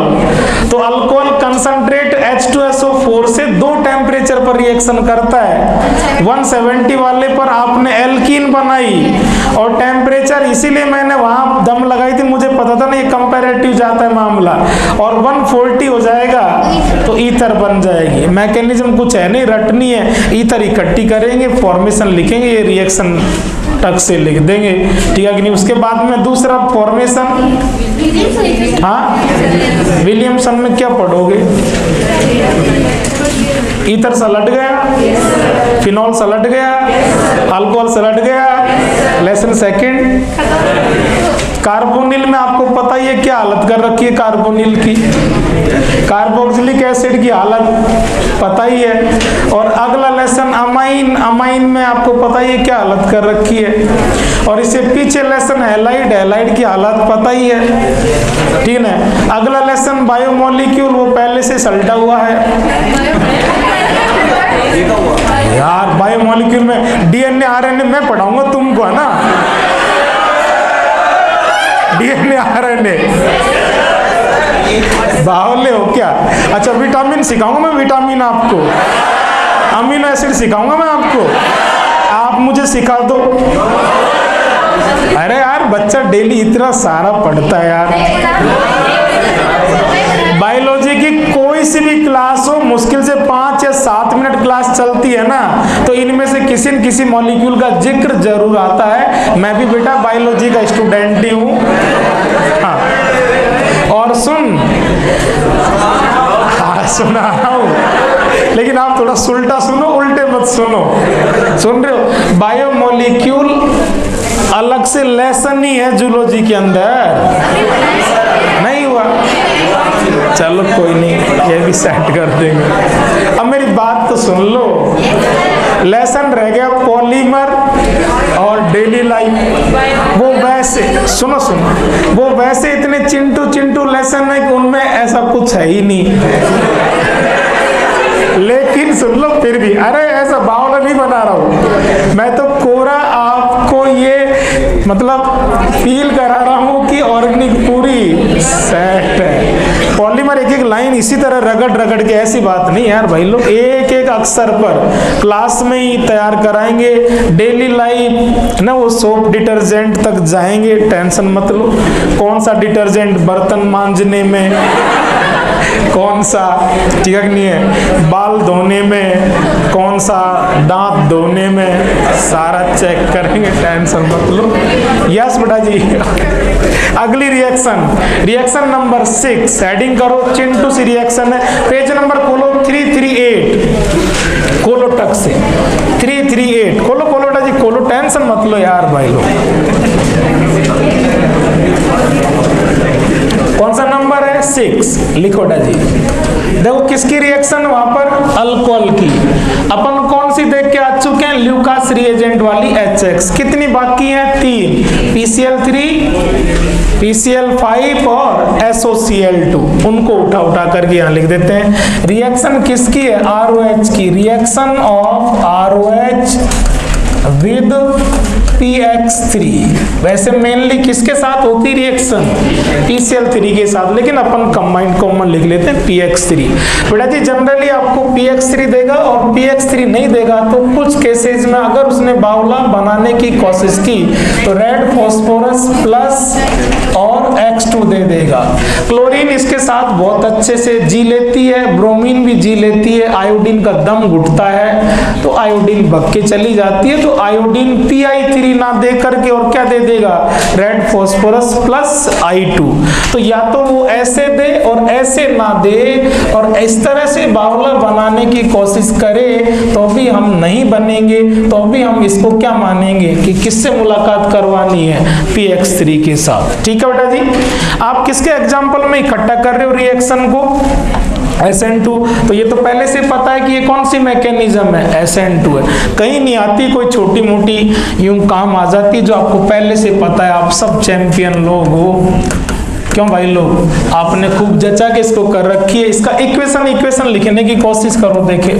तो अल्कोहल कंसंट्रेट H2SO4 से दो टेम्परेचर पर रिएक्शन करता है। 170 वाले पर आपने एल्कीन बनाई, और टेम्परेचर इसीलिए मैंने वहां दम लगाई थी, मुझे पता था ना ये कंपैरेटिव जाता है मामला, और 140 हो जाएगा तो ईथर बन जाएगी। मैकेनिज्म कुछ है नहीं, रटनी है। ईथर इकट्ठी करेंगे, फॉर्मेशन लिखेंगे, ये रिएक्शन टक से लिख देंगे। ठीक है कि नहीं? उसके बाद में दूसरा फॉर्मेशन, हाँ विलियमसन में क्या पढ़ोगे? ईथर सलट गया, फिनॉल सलट गया, अल्कोहल सलट गया। लेसन सेकंड, कार्बोनिल में आपको पता ही है क्या हालत कर रखी है कार्बोनिल की। कार्बोक्सिलिक एसिड की हालत पता ही है। और अगला लेसन अमाइन, अमाइन में आपको पता ही है क्या हालत कर रखी है। और इससे पीछे लेसन हैलाइड, हैलाइड की हालत पता ही है। ठीक है, अगला लेसन बायोमोलिक्यूल, वो पहले से सल्टा हुआ है यार। बायोमोलिक्यूल में डीएनए आरएनए मैं पढ़ाऊंगा तुमको, है ना? डीएनए आरएनए बाहुल्य हो क्या? अच्छा विटामिन सिखाऊंगा मैं, विटामिन आपको, अमीनो एसिड सिखाऊंगा मैं आपको, आप मुझे सिखा दो। अरे यार बच्चा डेली इतना सारा पढ़ता है यार। बायोलॉजी की कोई सी भी क्लास हो, मुश्किल से 5 या 7 मिनट क्लास चलती है ना, तो इनमें से किसी न किसी मॉलिक्यूल का जिक्र जरूर आता है। मैं भी बेटा बायोलॉजी का स्टूडेंट ही हूँ। हाँ, और सुन, हाँ सुना रहा हूँ, लेकिन आप थोड़ा सुलटा सुनो, उल्टे मत सुनो। सुन रहे हो? बायोमोलिक्यूल अलग से लेसन ही है जूलॉजी के अंदर, नहीं हुआ? चलो कोई नहीं, ये भी सेट कर देंगे। अब मेरी बात तो सुन लो। लेसन रह गया पॉलीमर और डेली लाइफ। वो वैसे सुनो, वो वैसे इतने चिंटू लेसन है कि उनमें ऐसा कुछ है ही नहीं। लेकिन सुन लो फिर भी, अरे ऐसा बावला नहीं बना रहा हूं मैं, तो कोरा आपको ये मतलब फील करा रहा हूं कि ऑर्गेनिक पूरी सेट है। पॉलीमर एक एक लाइन इसी तरह रगड़ के, ऐसी बात नहीं यार भाई, लोग एक एक अक्षर पर क्लास में ही तैयार कराएंगे। डेली लाइफ ना, वो सोप डिटर्जेंट तक जाएंगे, टेंशन मत लो। कौन सा डिटर्जेंट बर्तन मांजने में, कौन सा ठीक नहीं है बाल धोने में, कौन सा दांत धोने में, सारा चेक करेंगे, टेंशन मत लो। यस बेटा जी। अगली रिएक्शन नंबर 6, हेडिंग करो चिंटू सी रिएक्शन है। पेज नंबर खोलो 338, खोलो टक से 338, खोलो बेटा जी, खोलो, टेंशन मत लो यार भाई लोग। कौन सा नंबर है? 6, लिखो बेटा जी। देखो किसकी रिएक्शन वहां पर? अल्कोहल की। अपन कौन सी देख के आ चुके हैं? ल्यूकास रिएजेंट वाली HX। कितनी बाकी है? 3, PCl3, PCl5 और SOCl2। उनको उठा करके यहाँ लिख देते हैं। रिएक्शन किसकी है? ROH की। Reaction of ROH with PX3। वैसे मेनली किसके साथ होती रिएक्शन? PCl3 के साथ, लेकिन अपन कंबाइंड कॉमन लिख लेते हैं PX3। बेटा जी जनरली आपको PX3 देगा, और PX3 नहीं देगा तो कुछ केसेस में अगर उसने बावला बनाने की कोशिश की तो रेड फॉस्फोरस प्लस और X2 दे देगा। क्लोरीन इसके साथ बहुत अच्छे से जी लेती है, ब्रोमीन भी जी लेती है, आयोडीन का दम घुटता है तो आयोडीन भग के चली जाती है, तो आयोडीन Pi3 ना दे करके और क्या दे देगा, रेड फास्फोरस प्लस I2। तो या तो वो ऐसे दे और ऐसे ना दे, और इस तरह से बाहुला बनाने की कोशिश करे तो भी हम नहीं बनेंगे, तो भी हम इसको क्या मानेंगे कि किससे मुलाकात करवानी है, PX3 के साथ। ठीक है बेटा जी, आप किसके एग्जाम्पल में इकट्ठा कर रहे हो रिएक्शन को, SN2। तो ये तो पहले से पता है कि ये कौन सी मैकेनिज्म है, SN2 है। कहीं नहीं आती कोई छोटी मोटी यूं काम आ जाती जो आपको पहले से पता है, आप सब चैंपियन लोग हो। क्यों भाई लोग, आपने खूब जचा के इसको कर रखी है। इसका इक्वेशन लिखने की कोशिश करो, देखे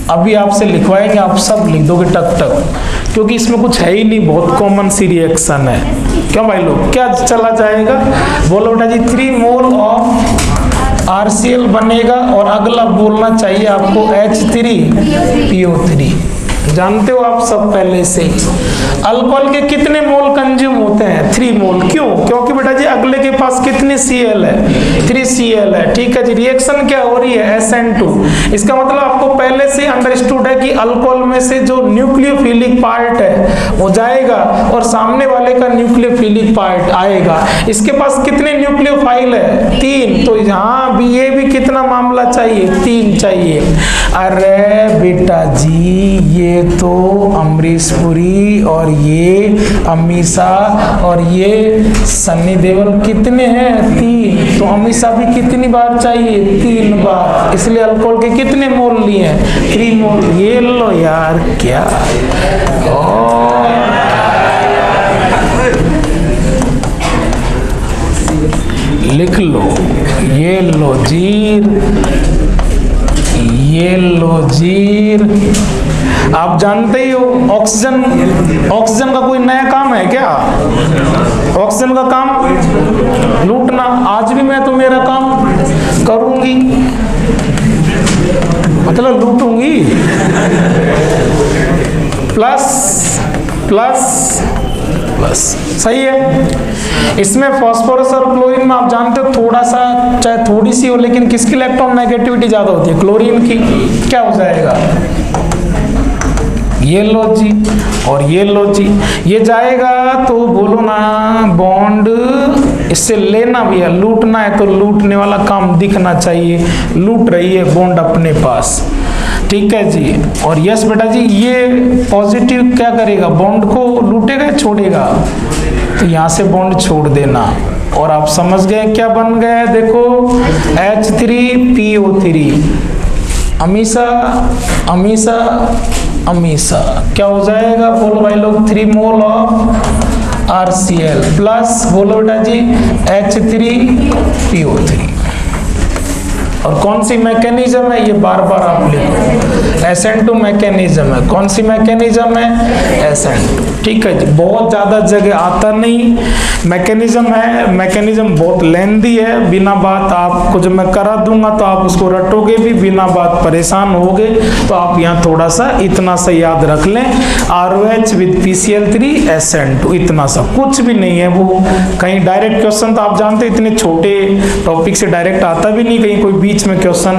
अभी आपसे लिखवाएंगे, आप सब लिख दोगे टक टक, क्योंकि इसमें कुछ है ही नहीं, बहुत कॉमन सी रिएक्शन है। क्यों भाई लोग, क्या चला जाएगा, बोलो बेटा जी, 3 मोल ऑफ RCl बनेगा, और अगला बोलना चाहिए आपको H3PO3। जानते हो आप सब पहले से ही। अल्कोहल के कितने मोल कंज्यूम होते हैं, 3 मोल। क्यों, क्योंकि बेटा जी अगले के पास कितनी Cl है, 3Cl है। ठीक है जी, रिएक्शन क्या हो रही है, SN2। इसका मतलब आपको पहले से अंडरस्टूड है कि अल्कोहल में से जो न्यूक्लियोफिलिक पार्ट है वो जाएगा और सामने वाले का न्यूक्लियोफिलिक पार्ट आएगा। इसके पास कितने न्यूक्लियोफाइल है, 3। तो यहाँ भी ये भी कितना मामला चाहिए, 3 चाहिए। अरे बेटा जी ये तो अमरीश पुरी और ये अमीषा और ये सन्नी देओल कितने हैं, 3। तो अमीषा भी कितनी बार चाहिए, 3 बार। इसलिए अल्कोहल के कितने मोल लिए हैं, 3 मोल। ये लो यार, क्या लिख लो, ये लो जीर, ये लो जीर। आप जानते ही हो ऑक्सीजन का कोई नया काम है क्या, ऑक्सीजन का काम लूटना। आज भी मैं तो मेरा काम करूंगी, मतलब लूटूंगी। प्लस प्लस प्लस, सही है। इसमें फास्फोरस और क्लोरीन में आप जानते हो थोड़ा सा, चाहे थोड़ी सी हो, लेकिन किसकी इलेक्ट्रॉन नेगेटिविटी ज्यादा होती है, क्लोरीन की। क्या हो जाएगा, ये लो जी और ये लो जी, ये जाएगा तो बोलो ना बॉन्ड, इससे लेना भी है, लूटना है तो लूटने वाला काम दिखना चाहिए, लूट रही है बॉन्ड अपने पास। ठीक है जी, और यस बेटा जी, ये पॉजिटिव क्या करेगा, बॉन्ड को लूटेगा छोड़ेगा, तो यहाँ से बॉन्ड छोड़ देना। और आप समझ गए क्या बन गया, देखो H3PO3, अमीषा अमीषा अमीषा, क्या हो जाएगा, बोलो भाई लोग, 3 मोल ऑफ RCl प्लस, बोलो बेटा जी, H3PO3। और कौन सी मैकेनिज्म है, ये बार बार आप लिखो, SN2 मैकेनिज्म है। कौन सी मैकेनिज्म है, SN2। ठीक है जी, बहुत ज़्यादा जगह आता नहीं, मैकेनिज्म है, मैकेनिज्म बहुत लेंदी है, बिना बात आपको जब मैं करा दूंगा तो आप उसको रटोगे भी, बिना बात परेशान होगे। तो आप यहाँ थोड़ा सा इतना सा याद रख लें, ROH विद PCl3 SN2, इतना सा, कुछ भी नहीं है वो। कहीं डायरेक्ट क्वेश्चन तो आप जानते इतने छोटे टॉपिक से डायरेक्ट आता भी नहीं, कहीं कोई बीच में क्वेश्चन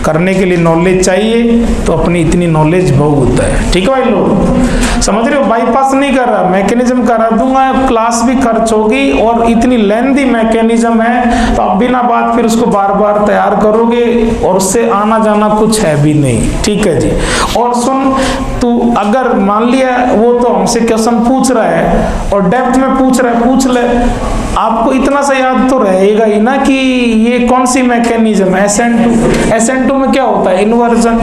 करने के लिए नॉलेज चाहिए, तो अपनी इतनी नॉलेज बहुत है। ठीक है भाई लोग, समझ रहे हो, बाईपास नहीं कर रहा, मैकेनिज्म करा दूंगा, क्लास भी खर्च होगी, और इतनी लेंथी मैकेनिज्म है तो आप बिना बात फिर उसको बार बार तैयार करोगे, और उससे आना जाना कुछ है भी नहीं। ठीक है जी, और सुन, तू अगर मान लिया वो तो हमसे क्वेश्चन पूछ रहा है और डेप्थ में पूछ रहा है, पूछ ले, आपको इतना सा याद तो रहेगा ही ना कि ये कौन सी मैकेनिज्म है, SN2 में क्या होता है, इन्वर्जन।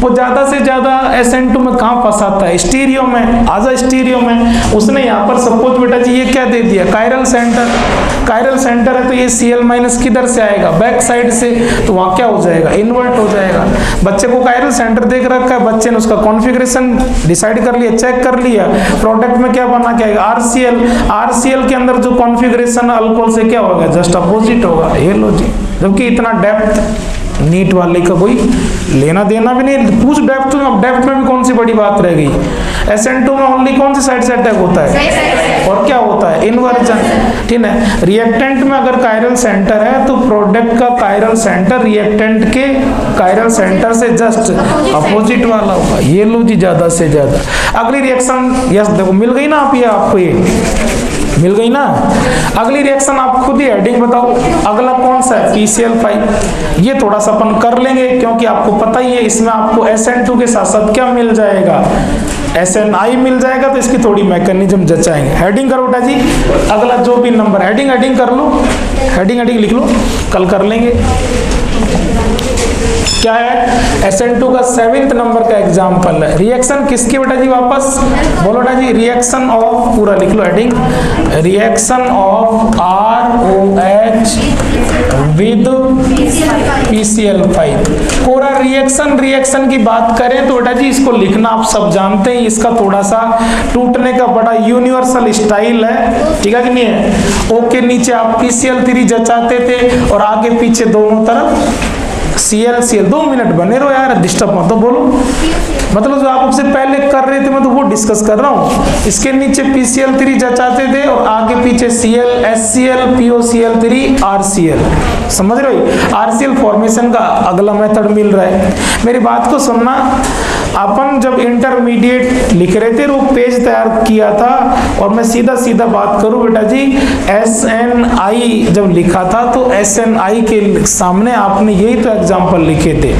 वो ज्यादा से ज्यादा SN2 में कहाँ फंसाता है, स्टीरियो में, आजा स्टीरियो में। उसने यहाँ पर सपोज बेटा जी ये क्या दे दिया, कायरल सेंटर, कायरल सेंटर है तो ये Cl- किधर से आएगा, बैक साइड से, तो वहाँ क्या हो जाएगा, इन्वर्ट हो जाएगा। बच्चे को कायरल सेंटर देख रखा है, बच्चे ने उसका कॉन्फ़िगरेशन डिसाइड कर लिया, चेक कर लिया, प्रोडक्ट में क्या बना के आएगा, RCl के अंदर जो कॉन्फ़िगरेशन अल्कोहल से क्या होगा, जस्ट अपोजिट होगा। ये लो जी, जबकि इतना डेप्थ नीट वाले का कोई लेना देना भी नहीं, पूछ डेप्थ में, अब डेप्थ में भी कौन सी बड़ी बात रह गई। SN2 में ओनली कौन सी साइड से अटैक होता है, और क्या होता है, इन्वर्जन। ठीक है। रिएक्टेंट में अगर कायरल सेंटर है तो प्रोडक्ट का कायरल सेंटर रिएक्टेंट के कायरल सेंटर से जस्ट अपोजिट वाला होगा। ये लो जी, ज्यादा से ज्यादा। अगली रिएक्शन, यस देखो मिल गई ना आप, ये आपको ये मिल गई ना। अगली रिएक्शन आप खुद ही हेडिंग बताओ, अगला कौन सा है? PCl5। ये थोड़ा सा अपन कर लेंगे क्योंकि आपको पता ही है इसमें आपको SN2 के साथ साथ क्या मिल जाएगा? SNI मिल जाएगा, तो इसकी थोड़ी मैकेनिज्म जचाएंगे। हेडिंग करो बेटा जी, अगला जो भी नंबर हेडिंग कर लो, हेडिंग लिख लो, कल कर लेंगे। क्या है? SN2 का 7th नंबर का एग्जाम्पल है। रिएक्शन किसकी बेटा जी? वापस बोलो बेटा जी, रिएक्शन ऑफ, पूरा लिख लो heading, reaction of ROH with PCl5। पूरा रिएक्शन की बात करें तो बेटा जी इसको लिखना आप सब जानते हैं, इसका थोड़ा सा टूटने का बड़ा यूनिवर्सल स्टाइल है, ठीक है कि नहीं है? O के नीचे आप PCl3 जचाते थे और आगे पीछे दोनों तरफ Cl 2 मिनट बने रहो यार, डिस्टर्ब मत बोलो। मतलब जो आप उससे पहले कर रहे थे मैं तो वो डिस्कस कर रहा हूँ। इसके नीचे PCl3 जचाते थे और आगे पीछे Cl, HCl, POCl3, RCl। समझ रहे हो? RCl फॉर्मेशन का अगला मेथड मिल रहा है। मेरी बात को सुनना, अपन जब इंटरमीडिएट लिख रहे थे वो पेज तैयार किया था और मैं सीधा बात करूं बेटा जी, SNI जब लिखा था तो SNI के सामने आपने यही तो एग्जाम्पल लिखे थे।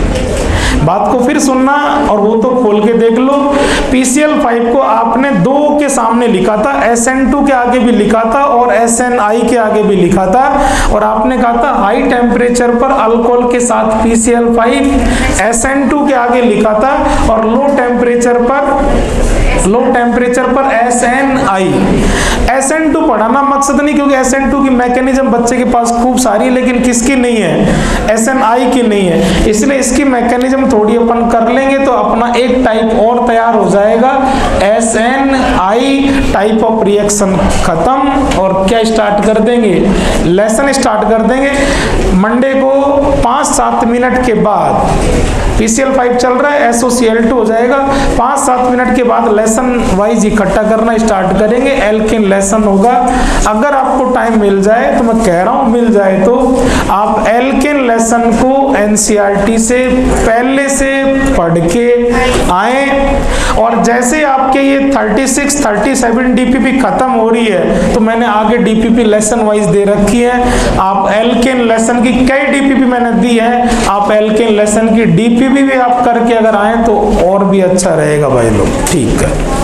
बात को फिर सुनना और वो तो खोल के देख लो। PCl5 को आपने 2 के सामने लिखा था, SN2 के आगे भी लिखा था और SNI के आगे भी लिखा था, और आपने कहा था हाई टेम्परेचर पर अल्कोहल के साथ PCl5, SN2 के आगे लिखा था, और लो टेम्परेचर पर SNI। SN2 पढ़ाना मकसद नहीं, क्योंकि SN2 की मैकेनिज्म बच्चे के पास खूब सारी है, लेकिन किसकी नहीं है? SNI की नहीं है। इसलिए इसकी मैकेनिज्म थोड़ी अपन कर लेंगे तो अपना एक टाइप और तैयार हो जाएगा। SNI टाइप ऑफ रिएक्शन खत्म, और क्या स्टार्ट कर देंगे? लेसन स्टार्ट कर देंगे। मंडे को 5-7 मिनट के बाद PCl5 चल रहा है, SOCl2 हो जाएगा। 5-7 मिनट के बाद लेसन वाइज इकट्ठा करना स्टार्ट करेंगे। एल्केन लेसन होगा। अगर आपको टाइम मिल जाए तो मैं कह रहा हूं मिल जाए तो आप एल्केन लेसन को NCERT से पहले से पढ़ के आए, और जैसे आपके ये 36-37 DPP खत्म हो रही है तो मैंने आगे DPP लेसन वाइज दे रखी है। आप एल्केन लेसन की कई DPP मैंने दी है, आप एल्केन लेसन की DPP भी आप करके अगर आए तो और भी अच्छा रहेगा भाई लोग, ठीक है।